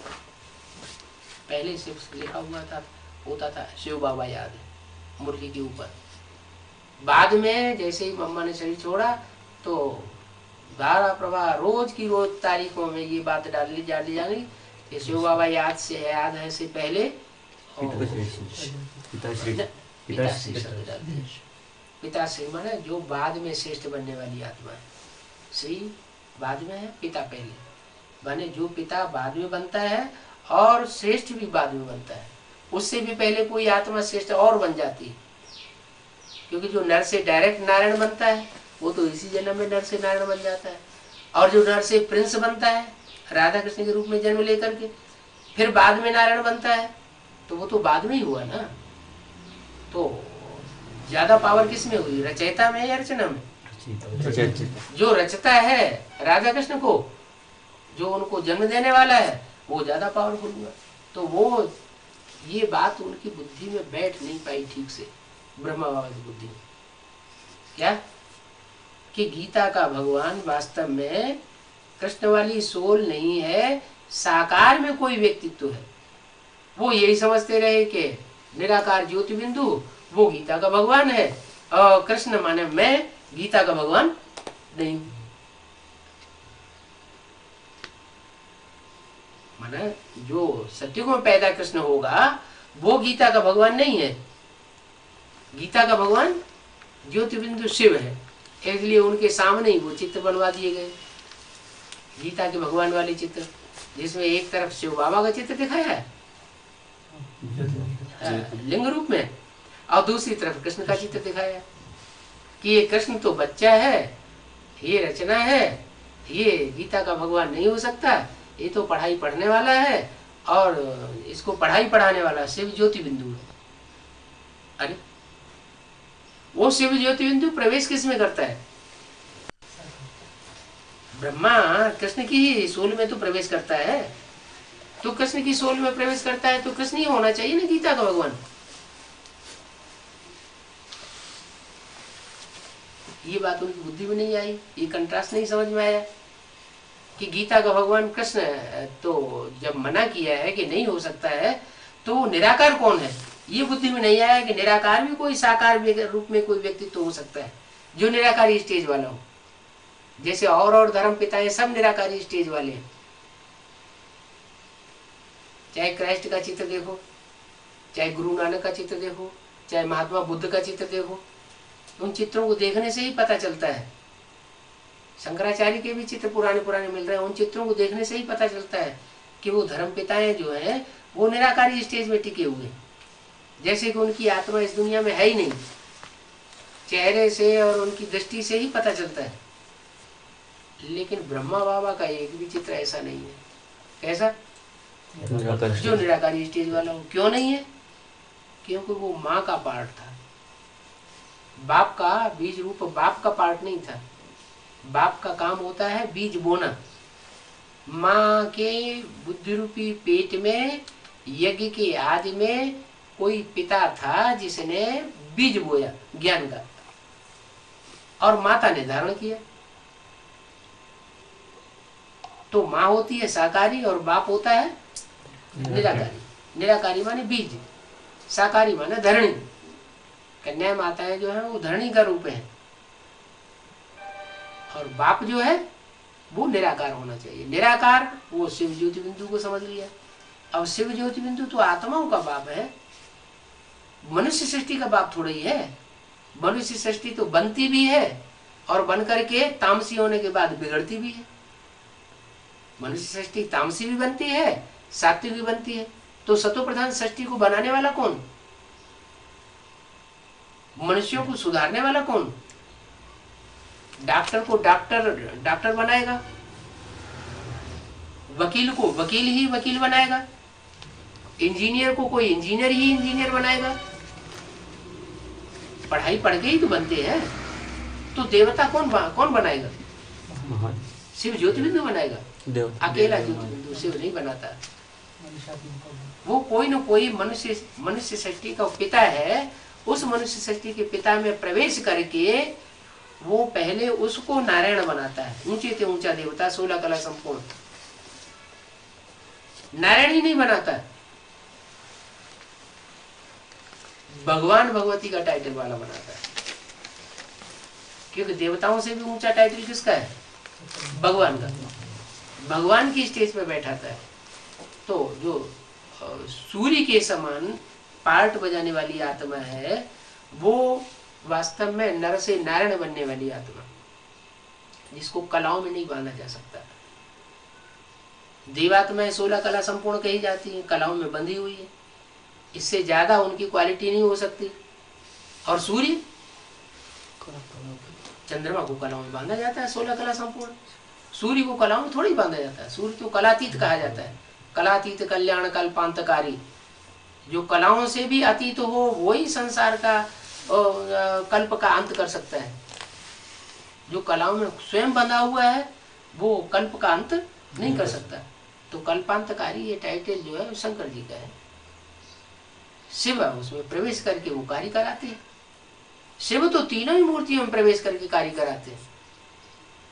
A: पहले सिर्फ लिखा हुआ था होता था शिव बाबा याद है मुरली के ऊपर। बाद में जैसे ही मम्मा ने शरीर छोड़ा तो धारा प्रवाह रोज की रोज तारीखों में ये बात डाली जानी कि शिव बाबा याद है से पहले पिताश्री माने जो बाद में श्रेष्ठ बनने वाली आत्मा है। श्री बाद में है, पिता पहले माने जो पिता बाद में बनता है और श्रेष्ठ भी बाद में बनता है। उससे भी पहले कोई आत्मा श्रेष्ठ और बन जाती है, क्योंकि जो नर से डायरेक्ट नारायण बनता है वो तो इसी जन्म में नर से नारायण बन जाता है, और जो नर से प्रिंस बनता है राधा कृष्ण के रूप में जन्म लेकर के फिर बाद में नारायण बनता है तो वो तो बाद में ही हुआ ना। तो ज्यादा पावर किस में हुई, रचयिता में या रचना में? जो रचता है राधा कृष्ण को, जो उनको जन्म देने वाला है, वो ज्यादा पावरफुल हुआ। तो वो ये बात उनकी बुद्धि में बैठ नहीं पाई ठीक से, ब्रह्मा बाबा की बुद्धि में। क्या कि गीता का भगवान वास्तव में कृष्ण वाली सोल नहीं है, साकार में कोई व्यक्तित्व है। वो यही समझते रहे कि निराकार ज्योति बिंदु वो गीता का भगवान है और कृष्ण माने मैं गीता का भगवान नहीं। माने जो सत्युग में पैदा कृष्ण होगा वो गीता का भगवान नहीं है। गीता का भगवान ज्योति बिंदु शिव है, इसलिए उनके सामने ही वो चित्र बनवा दिए गए, गीता के भगवान वाले चित्र, जिसमें एक तरफ शिव बाबा का चित्र दिखाया है लिंग रूप में, और दूसरी तरफ कृष्ण का चित्र दिखाया है कि ये कृष्ण तो बच्चा है, ये रचना है, ये गीता का भगवान नहीं हो सकता, ये तो पढ़ाई पढ़ने वाला है और इसको पढ़ाई पढ़ाने वाला शिव ज्योति बिंदु है। अरे वो शिव ज्योति बिंदु प्रवेश किस में करता है? ब्रह्मा कृष्ण की सोल में तो प्रवेश करता है, तो कृष्ण की सोल में प्रवेश करता है तो कृष्ण ही होना चाहिए ना गीता का भगवान। ये बात उनकी बुद्धि में नहीं आई, ये कंट्रास्ट नहीं समझ में आया कि गीता का भगवान कृष्ण तो जब मना किया है कि नहीं हो सकता है तो वो निराकार कौन है, ये बुद्धि में नहीं आया कि निराकार भी कोई साकार रूप में कोई व्यक्तित्व तो हो सकता है जो निराकारी स्टेज वाला हो। जैसे और धर्म पिता सब निराकारी स्टेज वाले हैं। चाहे क्राइस्ट का चित्र देखो, चाहे गुरु नानक का चित्र देखो, चाहे महात्मा बुद्ध का चित्र देखो, उन चित्रों को देखने से ही पता चलता है। शंकराचार्य के भी चित्र पुराने पुराने मिल रहे हैं, उन चित्रों को देखने से ही पता चलता है कि वो धर्म पिताएं जो है वो निराकारी स्टेज में टिके हुए, जैसे कि उनकी आत्मा इस दुनिया में है ही नहीं, चेहरे से और उनकी दृष्टि से ही पता चलता है। लेकिन ब्रह्मा बाबा का एक भी चित्र ऐसा नहीं है। कैसा? जो निराकारी स्टेज वाला हो। क्यों नहीं है? क्योंकि वो माँ का पार्ट था, बाप का बीज रूप बाप का पार्ट नहीं था। बाप का काम होता है बीज बोना। माँ के बुद्धि रूपी पेट में यज्ञ के आदि में कोई पिता था जिसने बीज बोया ज्ञान का, और माता ने धारण किया। तो माँ होती है साकारी और बाप होता है निराकारी। निराकारी माने बीज, साकारी माने धरणी। कन्या माताएं जो है वो धरणी का रूप है, और बाप जो है वो निराकार होना चाहिए। निराकार वो शिव ज्योति बिंदु को समझ लिया। अब शिव ज्योति बिंदु तो आत्माओं का बाप है, मनुष्य सृष्टि का बाप थोड़ा ही है। मनुष्य सृष्टि तो बनती भी है और बन करके तामसी होने के बाद बिगड़ती भी है। मनुष्य सृष्टि तामसी भी बनती है, सात्विक भी बनती है। तो सतो प्रधान सृष्टि को बनाने वाला कौन? मनुष्यों को सुधारने वाला कौन? डॉक्टर को डॉक्टर बनाएगा, वकील को वकील ही वकील बनाएगा, इंजीनियर को कोई इंजीनियर ही इंजीनियर बनाएगा। पढ़ाई पढ़ के ही तो बनते हैं। तो देवता कौन बनाएगा? शिव ज्योतिबिंदु बनाएगा, अकेला ज्योतिबिंदु शिव नहीं बनाता। वो कोई न कोई मनुष्य सृष्टि का पिता है। उस मनुष्य सृष्टि के पिता में प्रवेश करके वो पहले उसको नारायण बनाता है। ऊंचे से ऊंचा देवता, 16 कला संपूर्ण। नारायण ही नहीं बनाता, भगवान भगवती का टाइटल वाला बनाता है। क्योंकि देवताओं से भी ऊंचा टाइटल किसका है? भगवान का। भगवान की स्टेज पे बैठाता है। तो जो सूर्य के समान पार्ट बजाने वाली आत्मा है, वो वास्तव में नर से नारायण बनने वाली आत्मा, जिसको कलाओं में नहीं बांधा जा सकता। देवात्माएं 16 कला संपूर्ण कही जाती है, कलाओं में बंधी हुई है। इससे ज्यादा उनकी क्वालिटी नहीं हो सकती। और सूर्य, चंद्रमा को कलाओं में बांधा जाता है 16 कला संपूर्ण। सूर्य को कलाओं में थोड़ी बांधा जाता है। सूर्य तो कलातीत कहा जाता है। कलातीत कल्याण कल्पांतकारी, जो कलाओं से भी अतीत हो, वही संसार का कल्प का अंत कर सकता है। जो कलाओं में स्वयं बंधा हुआ है, वो कल्प का अंत नहीं कर सकता। तो कल्पांतकारी ये टाइटल जो है शंकर जी का है। शिव उसमें प्रवेश करके वो कार्य कराते हैं। शिव तो तीनों ही मूर्तियों में प्रवेश करके कार्य कराते हैं।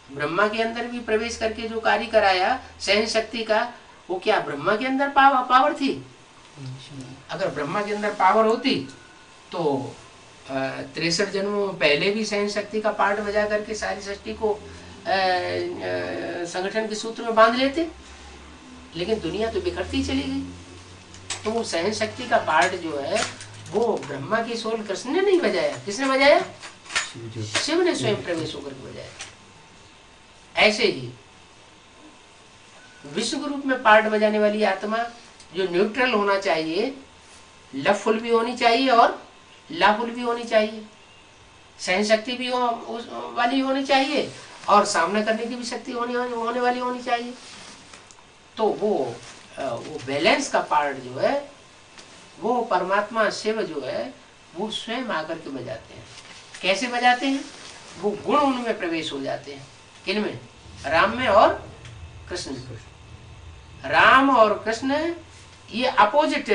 A: ब्रह्मा के अंदर भी प्रवेश करके जो कार्य कराया सहन शक्ति का, वो क्या ब्रह्मा के अंदर पावर थी? अगर ब्रह्मा के अंदर पावर होती तो 63 जन्मों पहले भी सहन शक्ति का पार्ट बजा करके सारी सृष्टि को संगठन के सूत्र में बांध लेते। लेकिन दुनिया तो बिखरती चली गई। तो वो सहन शक्ति का पार्ट जो है, वो ब्रह्मा की सोल कृष्ण ने नहीं बजाया। किसने बजाया? शिव ने स्वयं प्रवेश होकर के बजाया। ऐसे ही विश्व के रूप में पार्ट बजाने वाली आत्मा जो न्यूट्रल होना चाहिए, लवफुल भी होनी चाहिए और लाफुल भी होनी चाहिए। सहन शक्ति भी वाली होनी चाहिए और सामना करने की भी शक्ति होने वाली होनी चाहिए। तो वो बैलेंस का पार्ट जो है, वो परमात्मा शिव जो है, वो स्वयं आकर के बजाते हैं। कैसे बजाते हैं? वो गुण उनमें प्रवेश हो जाते हैं। किनमें? राम में और कृष्ण में। राम और कृष्ण ये अपोजिट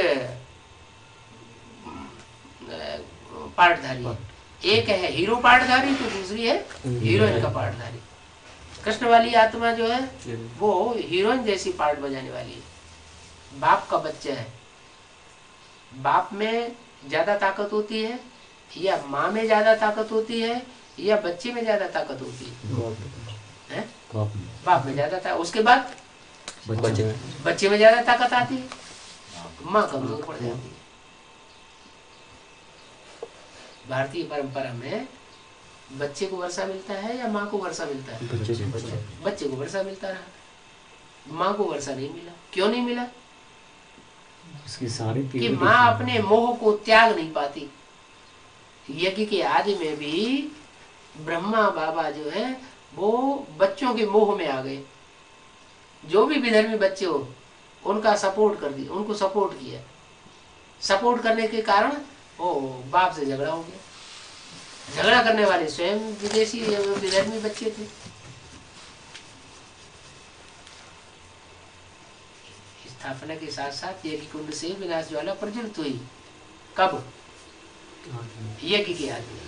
A: पार्टधारी है। एक है हीरो पार्टधारी, तो दूसरी है हीरोइन का पार्टधारी। कृष्ण वाली आत्मा जो है, वो हीरोइन जैसी पार्ट बजाने वाली है। बाप का बच्चा है। बाप में ज्यादा ताकत होती है या माँ में ज्यादा ताकत होती है या बच्चे में ज्यादा ताकत होती है? बाप में ज्यादा ताकत, उसके बाद बच्चे में ज्यादा ताकत आती है, माँ कमजोर पड़ जाती है। भारतीय परंपरा में बच्चे को वर्षा मिलता है या माँ को वर्षा मिलता है? बच्चे को वर्षा मिलता रहा, माँ को वर्षा नहीं मिला। क्यों नहीं मिला?
C: उसकी सारी
A: कि माँ अपने मोह को त्याग नहीं पाती। यज्ञ के आदि में भी ब्रह्मा बाबा जो है, वो बच्चों के मोह में आ गए। जो भी विधर्मी बच्चे हो, उनका सपोर्ट कर दिया, उनको सपोर्ट किया। सपोर्ट करने के कारण वो बाप से झगड़ा हो गया। झगड़ा करने वाले स्वयं विदेशी विधर्मी बच्चे थे। स्थापना के साथ साथ यज्ञ कुंड से विनाश ज्वाला प्रज्वलित हुई। कब? यज्ञ के आदि।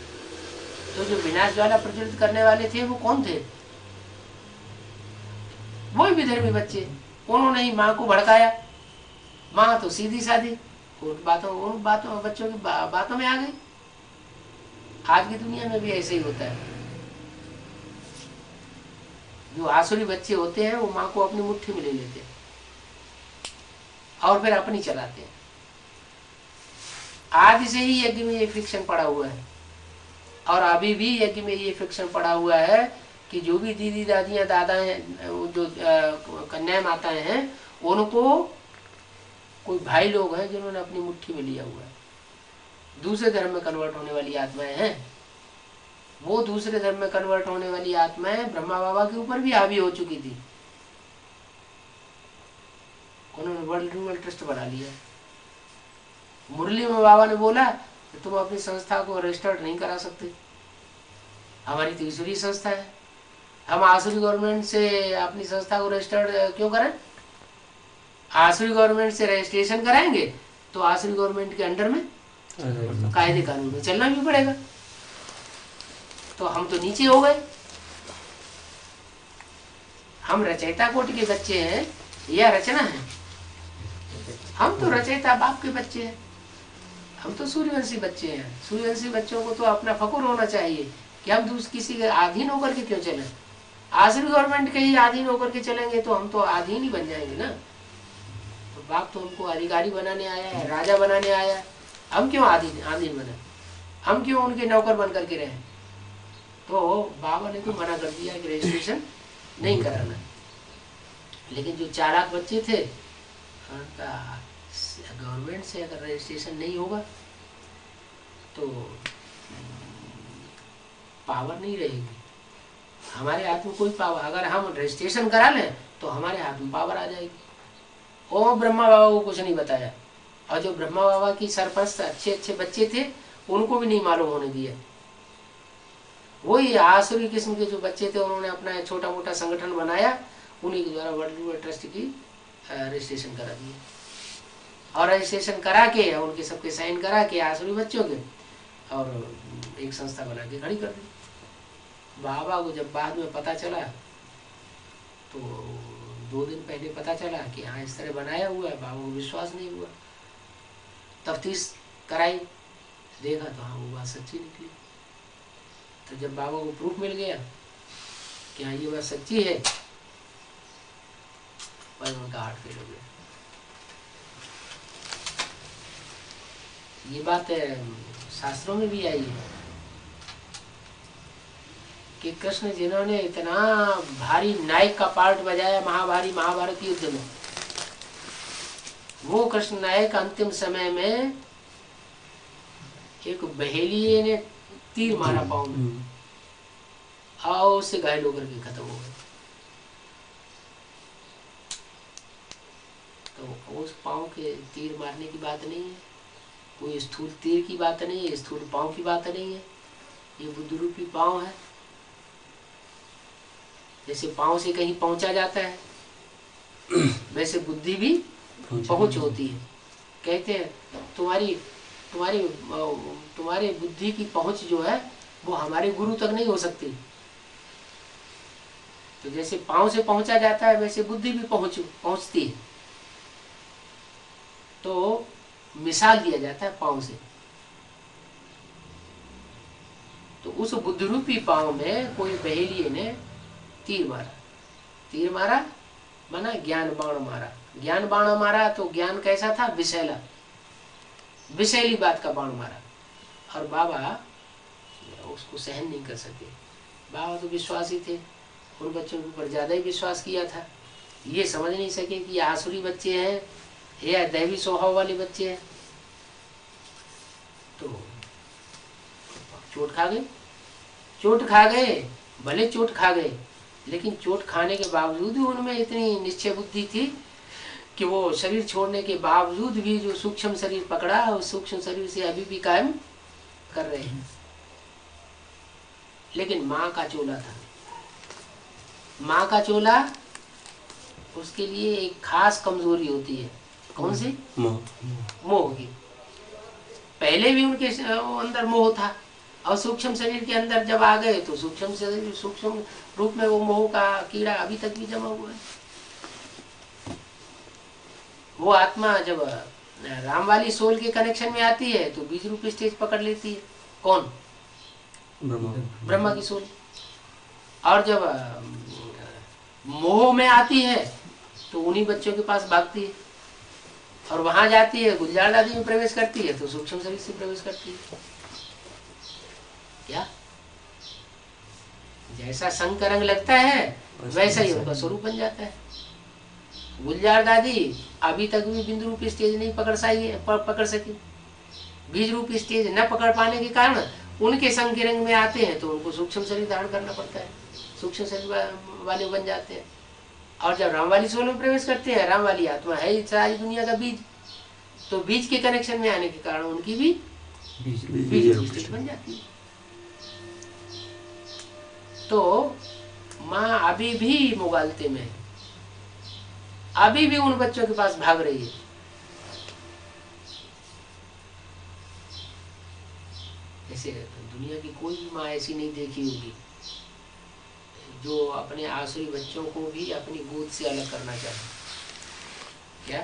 A: तो जो विनाश ज्वाला प्रज्वलित करने वाले थे, वो कौन थे? वही विधर्मी बच्चे। उन्होंने ही माँ को भड़काया। माँ तो सीधी सादी उन बातों बच्चों की बातों में आ गई। आज की दुनिया में भी ऐसे ही होता है। जो आसुरी बच्चे होते हैं, वो माँ को अपनी मुट्ठी में ले लेते हैं और फिर अपनी चलाते हैं। आज से ही यज्ञ में ये फ्रिक्शन पड़ा हुआ है और अभी भी यज्ञ में ये फ्रिक्शन पड़ा हुआ है कि जो भी दीदी दादियाँ दादा हैं, जो कन्या माताएं हैं, उनको कोई भाई लोग हैं जिन्होंने अपनी मुट्ठी में लिया हुआ है। दूसरे धर्म में कन्वर्ट होने वाली आत्माएं हैं। वो दूसरे धर्म में कन्वर्ट होने वाली आत्माएं ब्रह्मा बाबा के ऊपर भी हावी हो चुकी थी। उन्होंने वर्ल्ड रिन्यूअल ट्रस्ट बना लिया। मुरली में बाबा ने बोला कि तुम अपनी संस्था को रजिस्टर्ड नहीं करा सकते, हमारी तो ईश्वरीय संस्था है, हम आसुरी गवर्नमेंट से अपनी संस्था को रजिस्टर्ड क्यों करें? आसुरी गवर्नमेंट से रजिस्ट्रेशन कराएंगे तो आसुरी गवर्नमेंट के अंडर में कायदे कानून में चलना भी पड़ेगा, तो हम तो नीचे हो गए। हम रचयिता कोटि के बच्चे हैं या रचना है? हम तो रचयिता बाप के बच्चे हैं, हम तो सूर्यवंशी बच्चे हैं। सूर्यवंशी बच्चों को तो अपना फकुर होना चाहिए कि हम दूसरे किसी के अधीन होकर के क्यों चलें। आसुरी गवर्नमेंट के ही अधीन होकर के चलेंगे तो हम तो अधीन ही बन जाएंगे ना। तो बाप तो हमको अधिकारी बनाने आया है, राजा बनाने आया है, हम क्यों अधीन बने, हम क्यों उनके नौकर बन करके रहे? तो बाबा ने तो मना कर दिया कि रजिस्ट्रेशन नहीं कराना। लेकिन जो चालाक बच्चे थे उनका गवर्नमेंट से अगर रजिस्ट्रेशन नहीं होगा तो पावर नहीं रहेगी, हमारे हाथ में कोई पावर। अगर हम रजिस्ट्रेशन करा लें तो हमारे हाथ में पावर आ जाएगी। ओ ब्रह्मा बाबा को कुछ नहीं बताया, और जो ब्रह्मा बाबा की सरपरस्त अच्छे अच्छे बच्चे थे उनको भी नहीं मालूम होने दिया। वही आसुरी किस्म के जो बच्चे थे उन्होंने अपना छोटा मोटा संगठन बनाया, उन्हीं के द्वारा वर्ल्ड रिन्यूअल ट्रस्ट की रजिस्ट्रेशन करा दिया। और रजिस्ट्रेशन करा के उनके सबके साइन करा के आसुरी बच्चों के, और एक संस्था बना के खड़ी कर दी। बाबा को जब बाद में पता चला तो 2 दिन पहले पता चला कि हाँ इस तरह बनाया हुआ है, बाबा को विश्वास नहीं हुआ। तफ्तीश कराई, देखा तो हाँ वो बात सच्ची निकली। तो जब बाबा को प्रूफ मिल गया कि हाँ ये बात सच्ची है, पर उनका हार्ट फेल हो गया। ये बात शास्त्रों में भी आई है कि कृष्ण जिन्होंने इतना भारी नायक का पार्ट बजाया महाभारत युद्ध में, वो कृष्ण नायक अंतिम समय में एक बहेलिये ने तीर मारा पाँव में और उससे घायल होकर के खत्म हो गए। तो उस पाँव के तीर मारने की बात नहीं है, कोई स्थूल तीर की बात नहीं है, स्थूल पाँव की बात नहीं है, ये बुद्धि रूपी पाँव है। जैसे पाँव से कहीं पहुंचा जाता है वैसे बुद्धि भी पहुंच होती है। कहते हैं तुम्हारी बुद्धि की पहुंच जो है वो हमारे गुरु तक नहीं हो सकती। तो जैसे पाँव से पहुंचा जाता है वैसे बुद्धि भी पहुंचती है। तो मिसाल दिया जाता है पाँव से। तो उस बुद्धि रूपी पाँव में कोई बहेलिये ने तीर मारा माना ज्ञान बाण मारा। ज्ञान बाण मारा तो ज्ञान कैसा था? विषैली बात का बाण मारा, और बाबा उसको सहन नहीं कर सके। बाबा तो विश्वासी थे, उन बच्चों के ऊपर ज्यादा ही विश्वास किया था। ये समझ नहीं सके कि आसुरी बच्चे हैं या दैवी स्वभाव वाले बच्चे हैं। तो चोट खा गए, भले चोट खा गए, लेकिन चोट खाने के बावजूद भी उनमें इतनी निश्चय बुद्धि थी कि वो शरीर छोड़ने के बावजूद भी जो सूक्ष्म शरीर पकड़ा उस सूक्ष्म शरीर से अभी भी कायम कर रहे हैं। लेकिन माँ का चोला था, माँ का चोला उसके लिए एक खास कमजोरी होती है। कौन सी? मोह की। पहले भी उनके अंदर मोह था, और सूक्ष्म शरीर के अंदर जब आ गए तो सूक्ष्म शरीर सूक्ष्म रूप में वो मोह का कीड़ा अभी तक भी जमा हुआ है। वो आत्मा जब राम वाली सोल के कनेक्शन में आती है तो बीज रूपी स्टेज पकड़ लेती है। कौन? ब्रह्मा की सोल। और जब मोह में आती है तो उन्हीं बच्चों के पास भागती है, और वहां जाती है गुलजार दादी में प्रवेश करती है तो सूक्ष्म शरीर से प्रवेश करती है। क्या जैसा संग का रंग लगता है वैसा ही उनका स्वरूप बन जाता है। गुलजार दादी अभी तक भी बिंदु रूपी स्टेज नहीं पकड़ सकी। बीज रूपी स्टेज न पकड़ पाने के कारण उनके संग के रंग में आते हैं तो उनको सूक्ष्म शरीर धारण करना पड़ता है, सूक्ष्म शरीर वाले बन जाते हैं। और जब राम वाली सोल में प्रवेश करते हैं, राम वाली आत्मा है ही सारी दुनिया का बीज, तो बीज के कनेक्शन में आने के कारण उनकी भी बीज स्थिति बन जाती है। तो माँ अभी भी मुगालते में है, अभी भी उन बच्चों के पास भाग रही है। ऐसे दुनिया की कोई भी माँ ऐसी नहीं देखी होगी जो अपने आसुरी बच्चों को भी अपनी गोद से अलग करना चाहे। क्या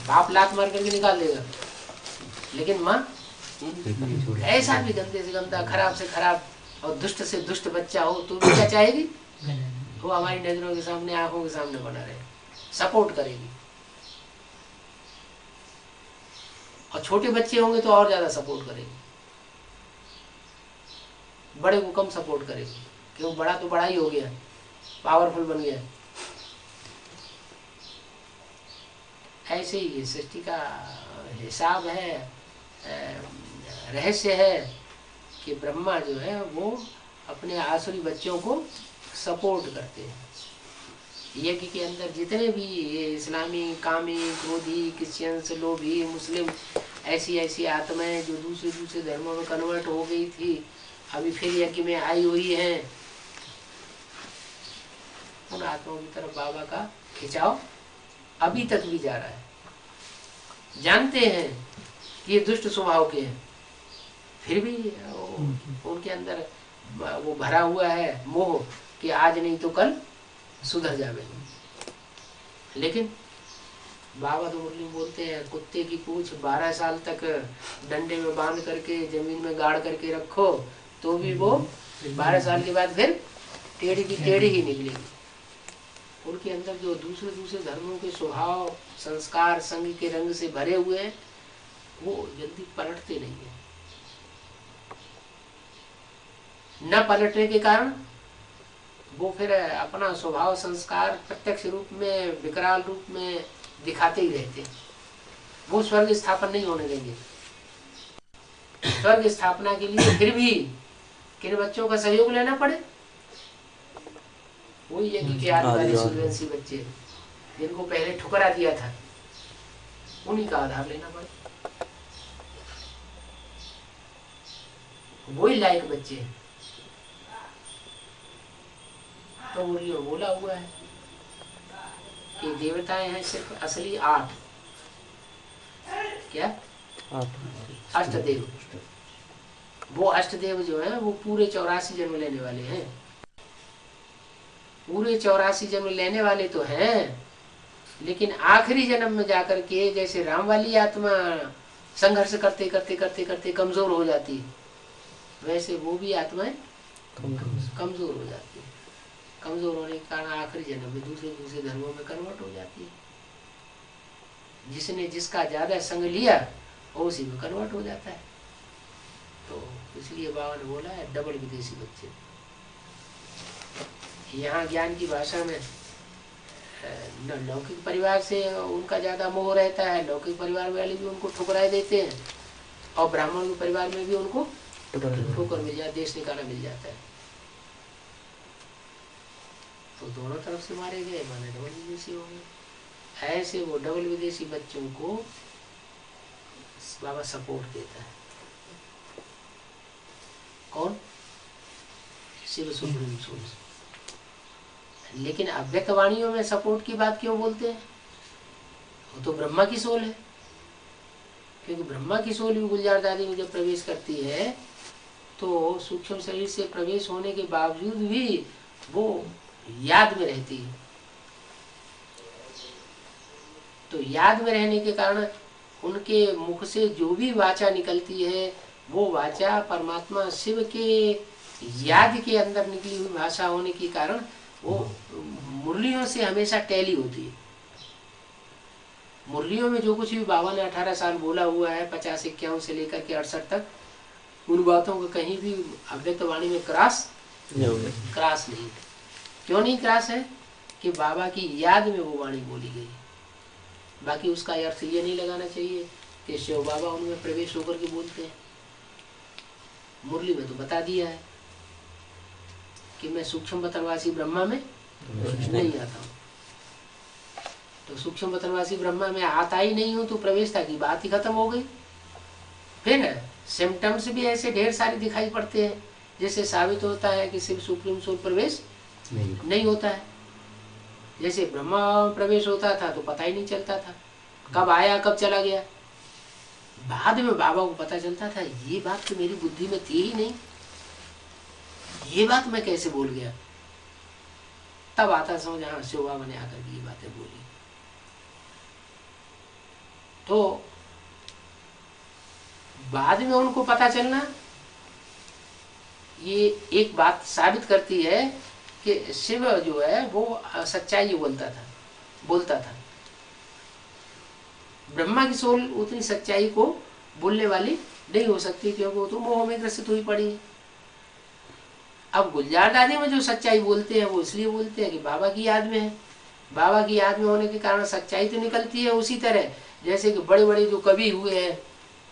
A: बाप लात मार करके निकाल देगा, लेकिन माँ ऐसा भी गंदे से गंदा, खराब से खराब और दुष्ट से दुष्ट बच्चा हो तो भी क्या चाहेगी, वो हमारी नजरों के सामने, आंखों के सामने बना रहे, सपोर्ट करेगी। और छोटे बच्चे होंगे तो और ज्यादा सपोर्ट करेगी, बड़े को कम सपोर्ट करेगी, क्यों, बड़ा तो बड़ा ही हो गया, पावरफुल बन गया। ऐसे ही सृष्टि का हिसाब है, रहस्य है कि ब्रह्मा जो है वो अपने आसुरी बच्चों को सपोर्ट करते हैं। यज्ञ के अंदर जितने भी ये इस्लामी, कामी, क्रोधी, क्रिश्चियंस, लोभी, मुस्लिम, ऐसी ऐसी आत्माएं जो दूसरे दूसरे धर्मों में कन्वर्ट हो गई थी, अभी फिर यज्ञ में आई हुई हैं, उन आत्माओं की तरफ बाबा का खिंचाव अभी तक भी जा रहा है। जानते हैं कि ये दुष्ट स्वभाव के हैं, फिर भी उनके अंदर वो भरा हुआ है मोह कि आज नहीं तो कल सुधर जाएंगे। लेकिन बाबा तो मुरली बोलते हैं, कुत्ते की पूंछ 12 साल तक डंडे में बांध करके जमीन में गाड़ करके रखो तो भी वो 12 साल के बाद फिर टेढ़ी की टेढ़ी ही निकलेगी। उनके अंदर जो दूसरे दूसरे धर्मों के स्वभाव, संस्कार, संग के रंग से भरे हुए हैं, वो जल्दी पलटते नहीं है। न पलटने के कारण वो फिर अपना स्वभाव, संस्कार प्रत्यक्ष रूप में, विकराल रूप में दिखाते ही रहते हैं। वो स्वर्ग स्थापन नहीं होने देंगे। स्वर्ग स्थापना के लिए फिर भी किन बच्चों का सहयोग लेना पड़े, वही यज्ञ के आदि वाले सूर्यवंशी बच्चे जिनको पहले ठुकरा दिया था, उन्हीं का आधार लेना पड़े। वही लायक बच्चे हैं। तो बोला हुआ है कि देवताएं हैं सिर्फ असली 8, क्या 8 अष्टदेव। वो अष्टदेव जो है वो पूरे 84 जन्म लेने वाले हैं। पूरे 84 जन्म लेने वाले तो हैं, लेकिन आखिरी जन्म में जाकर के जैसे राम वाली आत्मा संघर्ष करते करते करते करते कमजोर हो जाती है, वैसे वो भी आत्माएं कमजोर हो जाती है। कमजोर होने के कारण आखिरी जन्म में दूसरे दूसरे धर्मों में कन्वर्ट हो जाती है। जिसने जिसका ज्यादा संग लिया वो उसी में कन्वर्ट हो जाता है। तो इसलिए बाबा ने बोला है डबल विदेशी बच्चे। यहाँ ज्ञान की भाषा में लौकिक परिवार से उनका ज्यादा मोह रहता है, लौकिक परिवार वाले भी उनको ठुकराए देते हैं, और ब्राह्मण के परिवार में भी उनको ठोकर मिल जाता, देश निकाला मिल जाता है। तो दोनों तरफ से मारे गए, माने डबल विदेशी हो गए। ऐसे वो डबल विदेशी बच्चों को बाबा सपोर्ट देता है। कौन? Shiv supreme soul. लेकिन अव्यक्त वाणियों में सपोर्ट की बात क्यों बोलते हैं? वो तो ब्रह्मा की सोल है, क्योंकि ब्रह्मा की सोल भी गुलजार दादी में जब प्रवेश करती है तो सूक्ष्म शरीर से प्रवेश होने के बावजूद भी वो याद में रहती है। तो याद में रहने के कारण उनके मुख से जो भी वाचा निकलती है वो वाचा परमात्मा शिव के याद के अंदर निकली हुई भाषा होने के कारण वो मुरलियों से हमेशा टैली होती है। मुरलियों में जो कुछ भी बाबा ने 18 साल बोला हुआ है, 50-51 से लेकर के 68 तक, उन बातों को कहीं भी अव्यक्त वाणी में क्रॉस नहीं। क्यों नहीं क्रॉस है? कि बाबा की याद में वो वाणी बोली गई। बाकी उसका अर्थ ये नहीं लगाना चाहिए कि शिव बाबा उनमें प्रवेश होकर के बोलते हैं। मुरली में तो बता दिया है कि मैं सूक्ष्म पतनवासी ब्रह्मा में नहीं आता हूँ। तो सूक्ष्म पतनवासी ब्रह्मा में आता ही नहीं हूँ तो प्रवेशता की बात ही खत्म हो गई। फिर ना सिम्टम्स भी ऐसे ढेर सारे दिखाई पड़ते हैं, जैसे साबित होता है कि सिर्फ सुप्रीम सोल प्रवेश नहीं होता है। जैसे ब्रह्मा प्रवेश होता था तो पता ही नहीं चलता था, कब आया कब चला गया। बाद में बाबा को पता चलता था ये बात तो मेरी बुद्धि में थी ही नहीं, ये बात मैं कैसे भूल गया। तब आता समझ, हाँ शिव बाबा ने आकर के ये बातें बोली। तो बाद में उनको पता चलना ये एक बात साबित करती है कि शिव जो है वो सच्चाई बोलता था। ब्रह्मा की सोल उतनी सच्चाई को बोलने वाली नहीं हो सकती, क्योंकि वो तो मोह में ग्रसित हुई पड़ी है। अब गुलजार दादी में जो सच्चाई बोलते हैं वो इसलिए बोलते हैं कि बाबा की याद में है, बाबा की याद में होने के कारण सच्चाई तो निकलती है। उसी तरह जैसे कि बड़े बड़े जो कवि हुए हैं,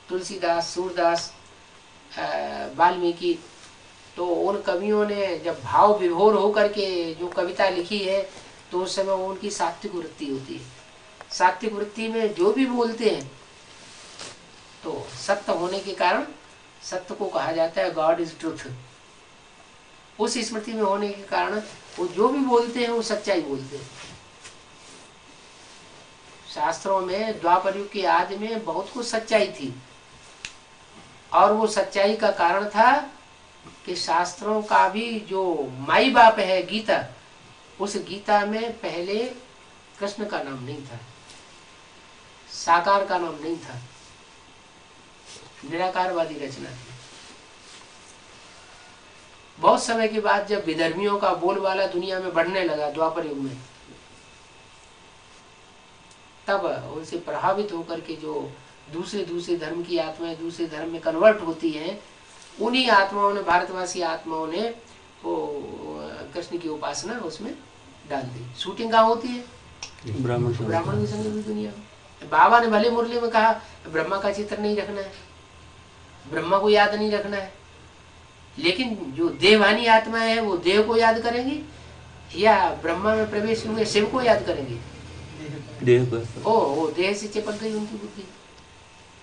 A: तुलसीदास, सूरदास, वाल्मीकि, तो उन कवियों ने जब भाव विभोर होकर के जो कविता लिखी है तो उस समय उनकी सात्विक वृत्ति होती है। सात्विक वृत्ति में जो भी बोलते हैं तो सत्य होने के कारण सत्य को कहा जाता है गॉड इज ट्रुथ। उस स्मृति में होने के कारण वो जो भी बोलते हैं वो सच्चाई बोलते हैं। शास्त्रों में द्वापर युग के आदि में बहुत कुछ सच्चाई थी, और वो सच्चाई का कारण था कि शास्त्रों का भी जो माई बाप है गीता, उस गीता में पहले कृष्ण का नाम नहीं था, साकार का नाम नहीं था, निराकारवादी रचना थी। बहुत समय के बाद जब विधर्मियों का बोलबाला दुनिया में बढ़ने लगा द्वापर युग में, तब उनसे प्रभावित होकर के जो दूसरे धर्म की आत्माएं दूसरे धर्म में कन्वर्ट होती हैं, उन्हीं आत्माओं ने, भारतवासी आत्माओं ने वो कृष्ण की उपासना उसमें डाल दी। शूटिंग कहाँ होती है? ब्राह्मण की संग हुई दुनिया में। बाबा ने भले मुरली में कहा ब्रह्मा का चित्र नहीं रखना है, ब्रह्मा को याद नहीं रखना है, लेकिन जो देवानी आत्माएं हैं वो देव को याद करेंगी या ब्रह्मा में प्रवेश हुए शिव को याद करेंगे? देव को। ओ देह से चिपक गई उनकी बुद्धि।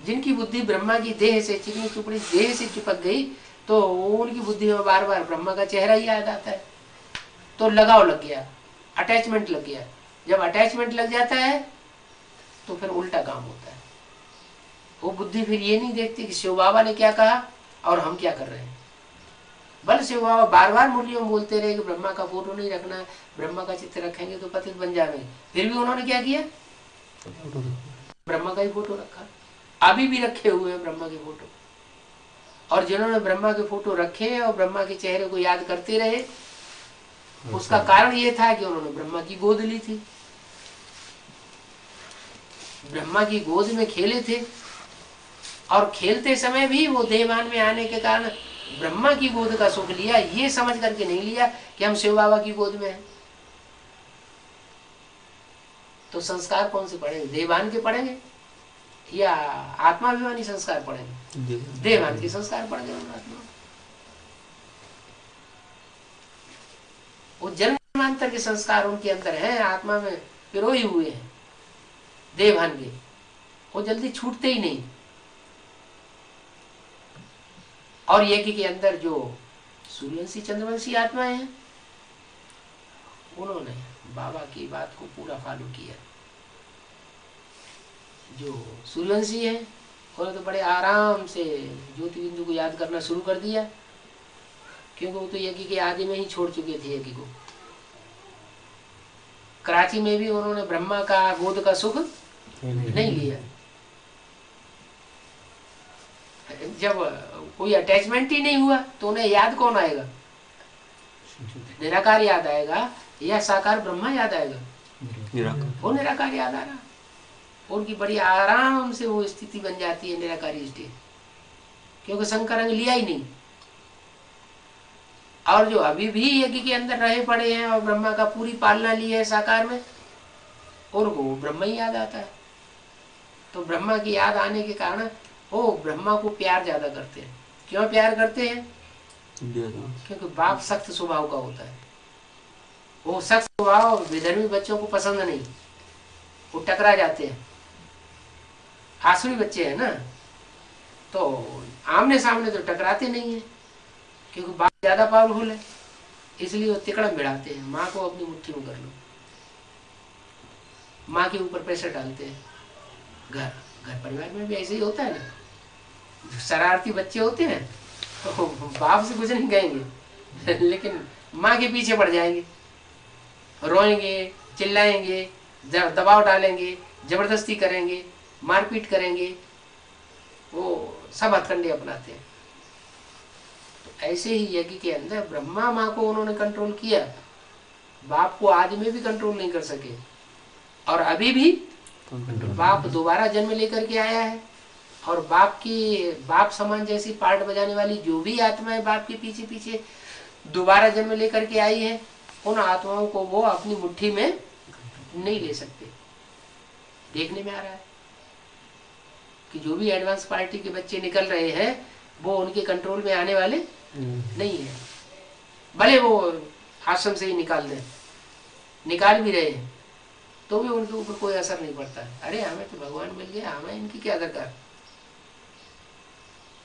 A: जिनकी बुद्धि ब्रह्मा की देह से, चिकनी चुपड़ी देह से चिपक गई, तो उनकी बुद्धि में बार बार ब्रह्मा का चेहरा ही याद आता है। तो लगाव लग गया, अटैचमेंट लग गया। जब अटैचमेंट लग जाता है तो फिर उल्टा काम होता है। वो बुद्धि फिर ये नहीं देखती कि शिव बाबा ने क्या कहा और हम क्या कर रहे हैं। बल शिव बाबा बार बार मुरलियों में बोलते रहे कि ब्रह्मा का फोटो नहीं रखना है, ब्रह्मा का चित्र रखेंगे तो पतित बन जाएंगे। फिर भी उन्होंने क्या किया? ब्रह्मा का ही फोटो रखा। अभी भी रखे हुए हैं ब्रह्मा के फोटो। और जिन्होंने ब्रह्मा के फोटो रखे और ब्रह्मा के चेहरे को याद करते रहे, उसका कारण ये था कि उन्होंने ब्रह्मा की गोद ली थी, ब्रह्मा की गोद में खेले थे, और खेलते समय भी वो देवान में आने के कारण ब्रह्मा की गोद का सुख लिया, ये समझ करके नहीं लिया कि हम शिव बाबा की गोद में हैं। तो संस्कार कौन से पढ़ेंगे? देवान के पढ़ेंगे या आत्माभिमानी संस्कार पढ़ेंगे? देवान के संस्कार पढ़ेंगे। वो जन्मांतर के संस्कार उनके अंदर हैं, आत्मा में पिरोए हुए हैं देवान के, वो जल्दी छूटते ही नहीं। और यज्ञ के अंदर जो सूर्यवंशी चंद्रवंशी आत्माएं हैं, उन्होंने बाबा की बात को पूरा फॉलो किया। जो सूर्यवंशी है उन्होंने तो बड़े आराम से ज्योति बिंदु को याद करना शुरू कर दिया, क्योंकि वो तो यज्ञ के आदि में ही छोड़ चुके थे यज्ञ को। कराची में भी उन्होंने ब्रह्मा का गोद का सुख नहीं लिया। जब कोई अटैचमेंट ही नहीं हुआ तो उन्हें याद कौन आएगा? निराकार याद आएगा या साकार ब्रह्मा याद आएगा? वो निराकार याद आ रहा। उनकी बड़ी आराम से वो स्थिति बन जाती है निराकारी स्थिति, क्योंकि शंकर अंग लिया ही नहीं। और जो अभी भी यज्ञ के अंदर रहे पड़े हैं और ब्रह्मा का पूरी पालना ली है साकार में, उनको ब्रह्मा ही याद आता है। तो ब्रह्मा की याद आने के कारण वो ब्रह्मा को प्यार ज्यादा करते हैं। क्यों प्यार करते हैं? क्योंकि बाप सख्त स्वभाव का होता है। वो सख्त स्वभाव विधर्मी बच्चों को पसंद नहीं, वो टकरा जाते हैं। आसुरी बच्चे हैं ना, तो आमने सामने तो टकराते नहीं है, क्योंकि बाप ज्यादा पावरफुल है, इसलिए वो तिकड़म भिड़ाते हैं। माँ को अपनी मुट्ठी में कर लो, माँ के ऊपर प्रेशर डालते हैं। घर घर परिवार में भी ऐसे ही होता है ना, शरारती बच्चे होते हैं तो बाप से कुछ नहीं कहेंगे लेकिन माँ के पीछे पड़ जाएंगे, रोएंगे, चिल्लाएंगे, दबाव डालेंगे, जबरदस्ती करेंगे, मारपीट करेंगे, वो सब हथकंडे अपनाते हैं। तो ऐसे ही यज्ञ के अंदर ब्रह्मा माँ को उन्होंने कंट्रोल किया, बाप को आदि में भी कंट्रोल नहीं कर सके, और अभी भी बाप दोबारा जन्म लेकर के आया है, और बाप समान जैसी पार्ट बजाने वाली जो भी आत्माएं बाप के पीछे पीछे दोबारा जन्म लेकर के आई है, उन आत्माओं को वो अपनी मुट्ठी में नहीं ले सकते। देखने में आ रहा है कि जो भी एडवांस पार्टी के बच्चे निकल रहे हैं वो उनके कंट्रोल में आने वाले नहीं है, भले वो आश्रम से ही निकाल भी रहे हैं तो भी उनके ऊपर कोई असर नहीं पड़ता है। अरे हमें तो भगवान मिल गया, हमें इनकी क्या दरकार।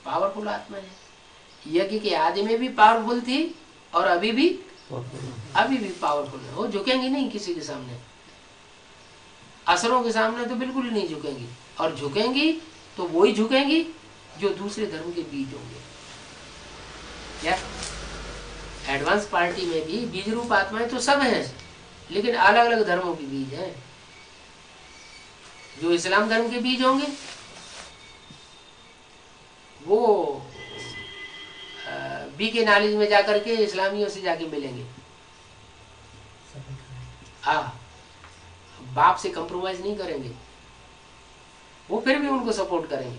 A: पावरफुल आत्मा है, यज्ञ के आदि में भी पावरफुल थी और अभी भी पावरफुल है। वो झुकेंगी नहीं किसी के सामने, असरों के सामने तो बिल्कुल ही नहीं झुकेंगी, और झुकेंगी तो वो ही झुकेंगी जो दूसरे धर्म के बीज होंगे। क्या एडवांस पार्टी में भी बीज रूप आत्माएं तो सब हैं, लेकिन अलग अलग धर्मों के बीज हैं। जो इस्लाम धर्म के बीज होंगे वो बी के नॉलेज में जाकर के इस्लामियों से जाके मिलेंगे, बाप से कंप्रोमाइज नहीं करेंगे, वो फिर भी उनको सपोर्ट करेंगे।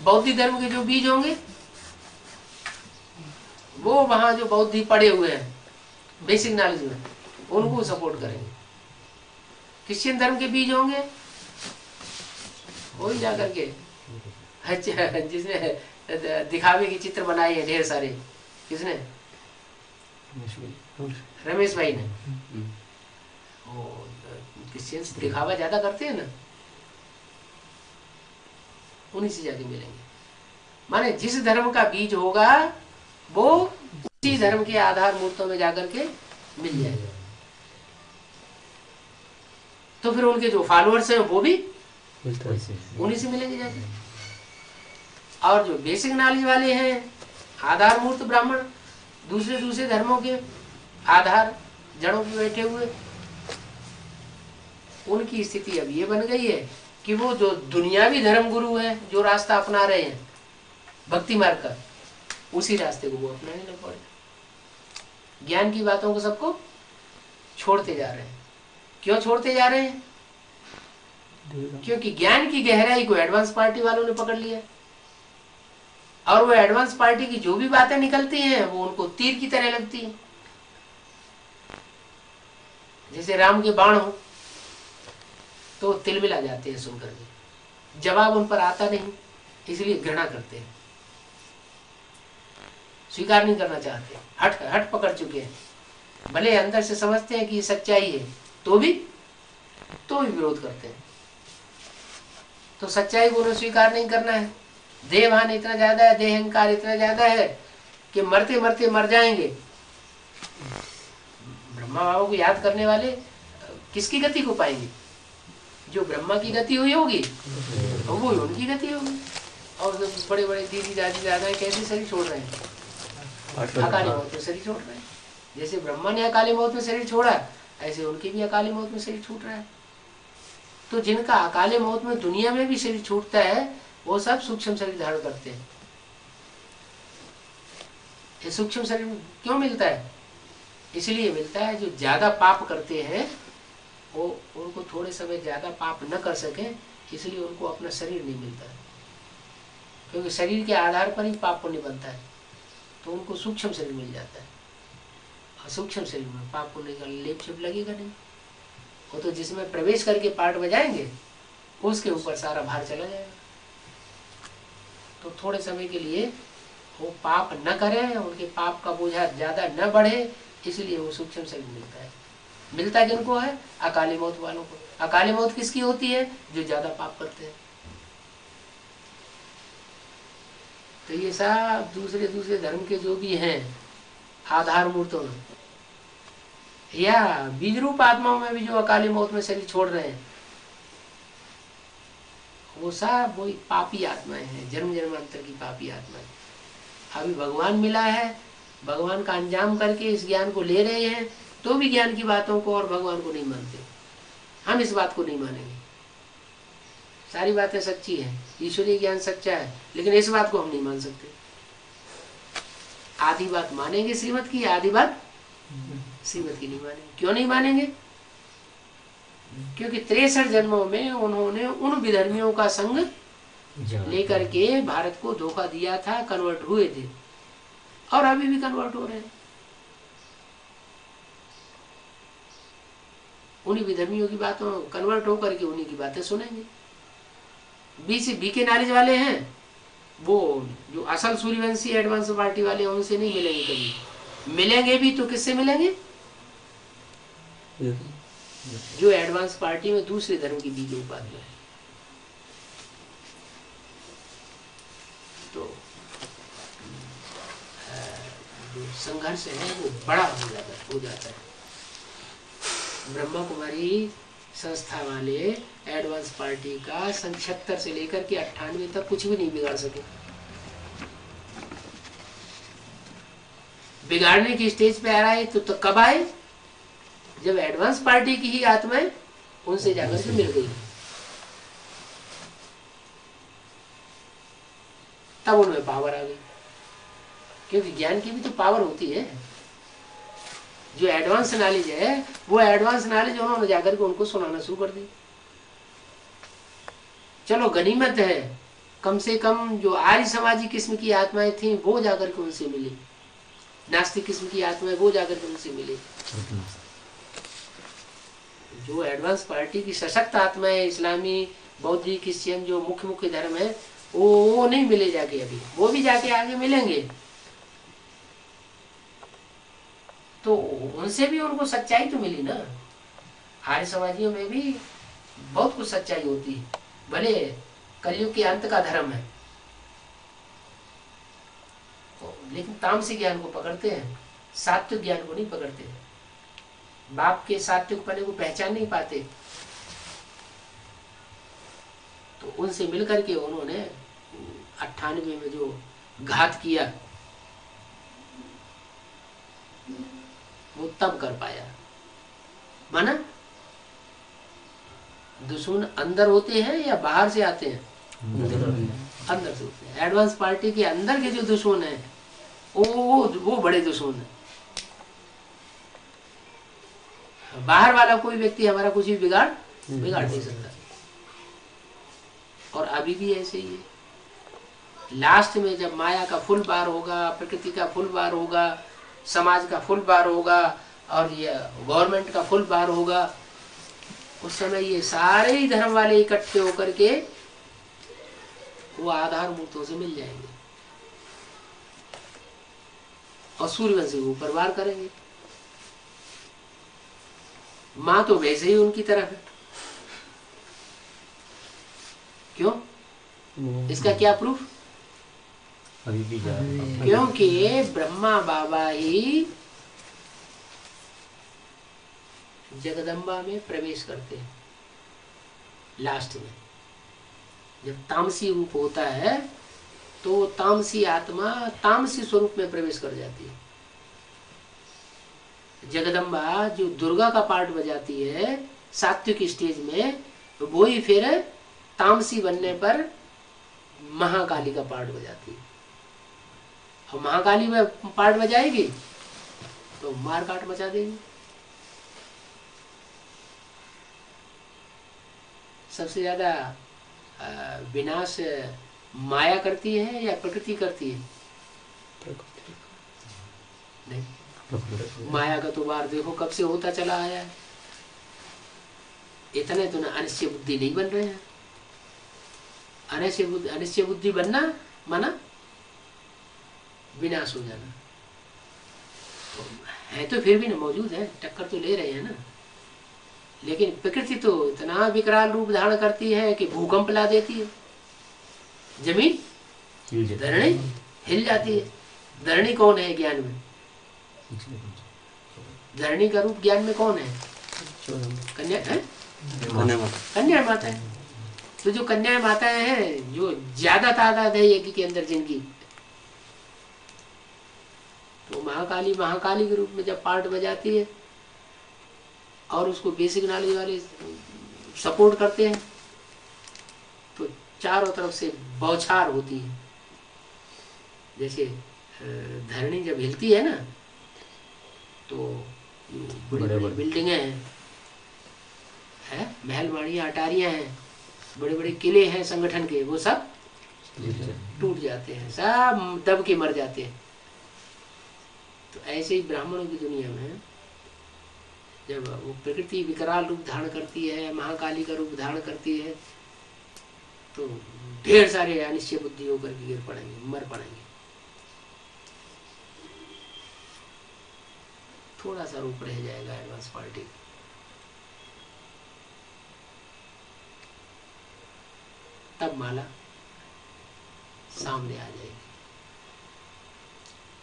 A: बौद्ध धर्म के जो बीज होंगे वो वहां जो बौद्ध पड़े हुए हैं बेसिक नॉलेज में, उनको सपोर्ट करेंगे। क्रिश्चियन धर्म के बीज होंगे वही जाकर के जिसने दिखावे की चित्र बनाए हैं ढेर सारे, किसने, रमेश भाई ने। क्रिश्चियंस दिखावा ज्यादा करते हैं ना, उन्हीं से जाके मिलेंगे। माने जिस धर्म का बीज होगा वो उसी धर्म के आधार मूर्तों में जाकर के मिल जाएगा। तो फिर उनके जो फॉलोअर्स हैं वो भी उन्हीं से मिलेंगे जाके। और जो बेसिक नॉलेज वाले हैं, आधार मूर्त ब्राह्मण, दूसरे धर्मों के आधार जड़ों पे बैठे हुए, उनकी स्थिति अब ये बन गई है कि वो जो दुनियावी धर्म गुरु हैं, जो रास्ता अपना रहे हैं भक्ति मार्ग का, उसी रास्ते को वो अपनाने लग पड़े। ज्ञान की बातों को सबको छोड़ते जा रहे हैं। क्यों छोड़ते जा रहे हैं? क्योंकि ज्ञान की गहराई को एडवांस पार्टी वालों ने पकड़ लिया, और वो एडवांस पार्टी की जो भी बातें निकलती हैं वो उनको तीर की तरह लगती हैं। जैसे राम के बाण हो तो तिलमिला जाते हैं सुनकर के, जवाब उन पर आता नहीं, इसलिए घृणा करते हैं, स्वीकार नहीं करना चाहते, हट पकड़ चुके हैं। भले अंदर से समझते हैं कि ये सच्चाई है तो भी विरोध करते हैं। तो सच्चाई को उन्हें स्वीकार नहीं करना है। देहभान इतना ज्यादा है, देह अहंकार इतना ज्यादा है कि मरते मरते मर जाएंगे। ब्रह्मा बाबा को याद करने वाले किसकी गति को पाएंगे? जो ब्रह्मा की गति हुई होगी तो वो उनकी गति होगी। और बड़े बड़े दीदी दादी दादा कैसे शरीर छोड़ रहे हैं? अकाली मौत में शरीर छोड़ रहे हैं। जैसे ब्रह्मा ने अकाली मौत में शरीर छोड़ा, ऐसे उनके भी अकाली मौत में शरीर छूट रहा है। तो जिनका अकाली मौत में दुनिया में भी शरीर छूटता है वो सब सूक्ष्म शरीर धारण करते हैं। ये सूक्ष्म शरीर क्यों मिलता है? इसलिए मिलता है जो ज्यादा पाप करते हैं वो उनको थोड़े समय ज्यादा पाप न कर सके, इसलिए उनको अपना शरीर नहीं मिलता है। क्योंकि शरीर के आधार पर ही पाप पुण्य बनता है, तो उनको सूक्ष्म शरीर मिल जाता है। और सूक्ष्म शरीर में पाप पुण्य का लेप छिप लगेगा नहीं। वो तो जिसमें प्रवेश करके पाठ बजाएंगे उसके ऊपर सारा भार चला जाएगा। तो थोड़े समय के लिए वो पाप न करें, उनके पाप का बोझा ज्यादा न बढ़े, इसलिए वो सूक्ष्म शरीर मिलता है। मिलता किनको है? अकाली मौत वालों को। अकाली मौत किसकी होती है? जो ज्यादा पाप करते हैं। तो ये सब दूसरे दूसरे धर्म के जो भी हैं आधार मूर्तों में या बीज रूप आत्माओं में भी जो अकाली मौत में शरीर छोड़ रहे हैं, वो सब वही पापी आत्माएं हैं, जन्म जन्मांतर की पापी आत्माएं। अभी भगवान मिला है, भगवान का अंजाम करके इस ज्ञान को ले रहे हैं, तो भी ज्ञान की बातों को और भगवान को नहीं मानते। हम इस बात को नहीं मानेंगे। सारी बातें सच्ची हैं, ईश्वरीय ज्ञान सच्चा है, लेकिन इस बात को हम नहीं मान सकते। आधी बात मानेंगे श्रीमत की, आधी बात श्रीमत की नहीं मानेंगे। क्यों नहीं मानेंगे? क्योंकि 63 जन्मों में उन्होंने उन विधर्मियों का संग लेकर के भारत को धोखा दिया था, कन्वर्ट हुए थे और अभी भी कन्वर्ट हो रहे हैं। उन्हीं विधर्मियों की बातों कन्वर्ट होकर के उन्हीं की बातें सुनेंगे। बीके नॉलेज वाले हैं, वो जो असल सूर्यवंशी एडवांस पार्टी वाले, उनसे नहीं मिलेंगे कभी। मिलेंगे भी तो किससे मिलेंगे? जो एडवांस पार्टी में दूसरे धर्म की बीज उपाधि है। तो जो संघर्ष है वो बड़ा हो जाता है। ब्रह्मा कुमारी संस्था वाले एडवांस पार्टी का सन 76 से लेकर के 98 तक कुछ भी नहीं बिगाड़ सके। बिगाड़ने की स्टेज पे आ रहा है तो कब आए? जब एडवांस पार्टी की ही आत्माएं उनसे जाकर के मिल गई, तब उनमें पावर आ गई। क्योंकि ज्ञान की भी तो पावर होती है। जो एडवांस नॉलेज है वो एडवांस नॉलेज उन्होंने जाकर के उनको सुनाना शुरू कर दी। चलो गनीमत है, कम से कम जो आर्य समाजी किस्म की आत्माएं थी वो जाकर के उनसे मिली, नास्तिक किस्म की आत्माएं वो जाकर के उनसे मिली। जो एडवांस पार्टी की सशक्त आत्माएं, इस्लामी, बौद्धिक, क्रिश्चियन जो मुख्य मुख्य धर्म है, वो नहीं मिले जाके अभी, वो भी जाके आगे मिलेंगे। तो उनसे भी उनको सच्चाई तो मिली ना। आर्य समाजियों में भी बहुत कुछ सच्चाई होती है, भले कलयुग के अंत का धर्म है, लेकिन तामसिक ज्ञान को पकड़ते हैं, सात्विक ज्ञान को नहीं पकड़ते। बाप के सात्विक पने को पहचान नहीं पाते। तो उनसे मिलकर के उन्होंने 98 में जो घात किया वो तब कर पाया। माना दुश्मन अंदर होते हैं या बाहर से आते हैं? अंदर से होते हैं। एडवांस पार्टी के अंदर के जो दुश्मन है वो बड़े दुश्मन है। बाहर वाला कोई व्यक्ति हमारा कुछ भी बिगाड़ नहीं सकता। और अभी भी ऐसे ही है। लास्ट में जब माया का फुल बार होगा, प्रकृति का फुल बार होगा, समाज का फुल बार होगा और ये गवर्नमेंट का फुल बार होगा, उस समय ये सारे ही धर्म वाले इकट्ठे होकर के वो आधार मूर्तों से मिल जाएंगे और सूर्यवंशी को ऊपर वार करेंगे। माँ तो वैसे ही उनकी तरफ है। क्यों? इसका क्या प्रूफ?
C: अभी भी जा रहे हैं।
A: क्योंकि ब्रह्मा बाबा ही जगदम्बा में प्रवेश करते हैं। लास्ट में जब तामसी रूप होता है तो तामसी आत्मा तामसी स्वरूप में प्रवेश कर जाती है। जगदम्बा जो दुर्गा का पार्ट बजाती है सात्विक स्टेज में, वो ही फिर तामसी बनने पर महाकाली का पार्ट बजाती है। और महाकाली में पार्ट बजाएगी तो मार काट मचा देगी। सबसे ज्यादा विनाश माया करती है या प्रकृति करती है? नहीं, माया का तो बार देखो कब से होता चला आया है। इतने तो ना अनिश्चय बुद्धि नहीं बन रहे हैं। अनिश्चय बुद्धि बनना माना विनाश हो जाना। है तो फिर भी ना मौजूद है, टक्कर तो ले रहे हैं ना। लेकिन प्रकृति तो इतना विकराल रूप धारण करती है कि भूकंप ला देती है, जमीन धरणी हिल जाती है। धरणी कौन है ज्ञान में? धरणी का रूप ज्ञान में कौन है? कन्या है, कन्या माता है। तो जो कन्या माताएं हैं, जो ज्यादा तादाद है यज्ञ के अंदर जिनकी, तो महाकाली महाकाली के रूप में जब पार्ट बजाती है और उसको बेसिक नॉलेज वाले सपोर्ट करते हैं, तो चारों तरफ से बौछार होती है। जैसे धरणी जब हिलती है ना, तो बड़ी बड़ी बिल्डिंगें हैं, महल माड़ियाँ अटारियाँ हैं, बड़े बड़े किले हैं संगठन के, वो सब टूट जाते हैं, सब दब के मर जाते हैं। तो ऐसे ही ब्राह्मणों की दुनिया में जब वो प्रकृति विकराल रूप धारण करती है, महाकाली का रूप धारण करती है, तो ढेर सारे अनिश्चय बुद्धि होकर के गिर पड़ेंगे, मर पड़ेंगे। थोड़ा सा रूप रह जाएगा एडवांस पार्टी, तब माला सामने आ जाएगी।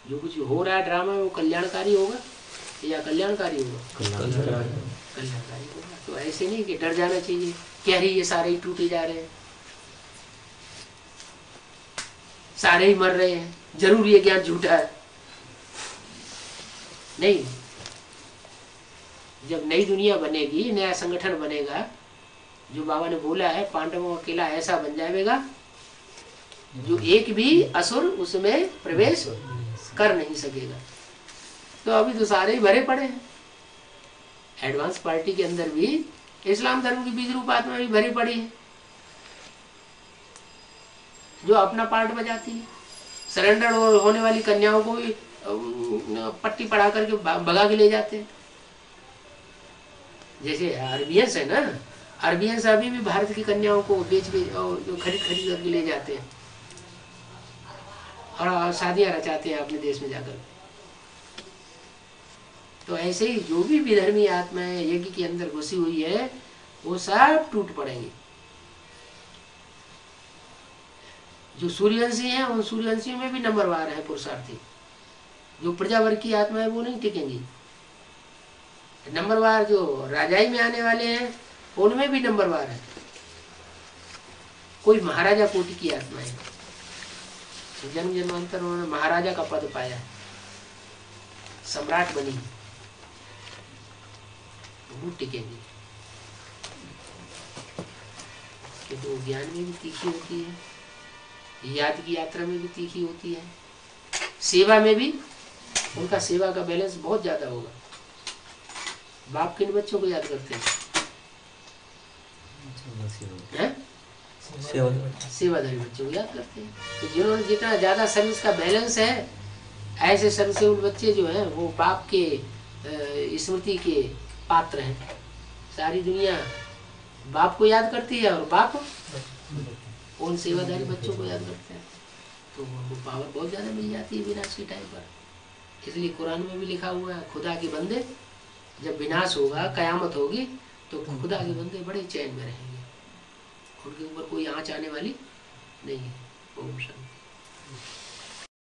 A: जो कुछ हो रहा है ड्रामा में वो कल्याणकारी होगा या कल्याणकारी होगा? कल्याणकारी होगा। तो ऐसे नहीं कि डर जाना चाहिए, कह रही ये सारे ही टूटे जा रहे हैं, सारे ही मर रहे हैं, जरूर ये ज्ञान झूठा है। नहीं, जब नई दुनिया बनेगी, नया संगठन बनेगा, जो बाबा ने बोला है पांडवों का किला ऐसा बन जाएगा जो एक भी असुर उसमें प्रवेश कर नहीं सकेगा। तो अभी तो सारे ही भरे पड़े हैं। एडवांस पार्टी के अंदर भी इस्लाम धर्म की बीज रूप आत्मा भी भरी पड़ी है, जो अपना पार्ट बजाती है। सरेंडर होने वाली कन्याओं को भी पट्टी पढ़ा करके भगा के ले जाते हैं। जैसे अरबियंस है ना, अरबियंस अभी भी भारत की कन्याओं को बेच खरीद करके ले जाते हैं और शादियां रचाते हैं अपने देश में जाकर। तो ऐसे ही जो भी विधर्मी आत्माएं यज्ञ के अंदर घुसी हुई है, वो सब टूट पड़ेंगे। जो सूर्यवंशी हैं, उन सूर्यवंशियों में भी नंबरवार है पुरुषार्थी। जो प्रजावर्ग की आत्मा है वो नहीं टिकेंगी। नंबरवार जो राजाई में आने वाले हैं, उनमें भी नंबरवार है। कोई महाराजा कोटि की आत्मा है, जन्म जन्मांतर उन्होंने महाराजा का पद पाया, सम्राट बनी, वो टिकेंगे। क्योंकि वो ज्ञान में भी तीखी होती है, याद की यात्रा में भी तीखी होती है, सेवा में भी उनका सेवा का बैलेंस बहुत ज्यादा होगा। बाप किन बच्चों को याद करते हैं? सेवाधारी बच्चों को याद करते हैं। तो जिन्होंने जितना ज्यादा सर्विस का बैलेंस है, ऐसे सर्विसेबल बच्चे जो हैं वो बाप के स्मृति के पात्र हैं। सारी दुनिया बाप को याद करती है और बाप उन सेवाधारी बच्चों को याद करते हैं। तो उनको पावर बहुत ज्यादा मिल जाती है विनाश के टाइम पर। इसलिए कुरान में भी लिखा हुआ है, खुदा के बंदे जब विनाश होगा, कयामत होगी, तो खुदा के बंदे बड़े चैन में रहेंगे, उनके ऊपर कोई आंच आने वाली नहीं है। ओम शांति।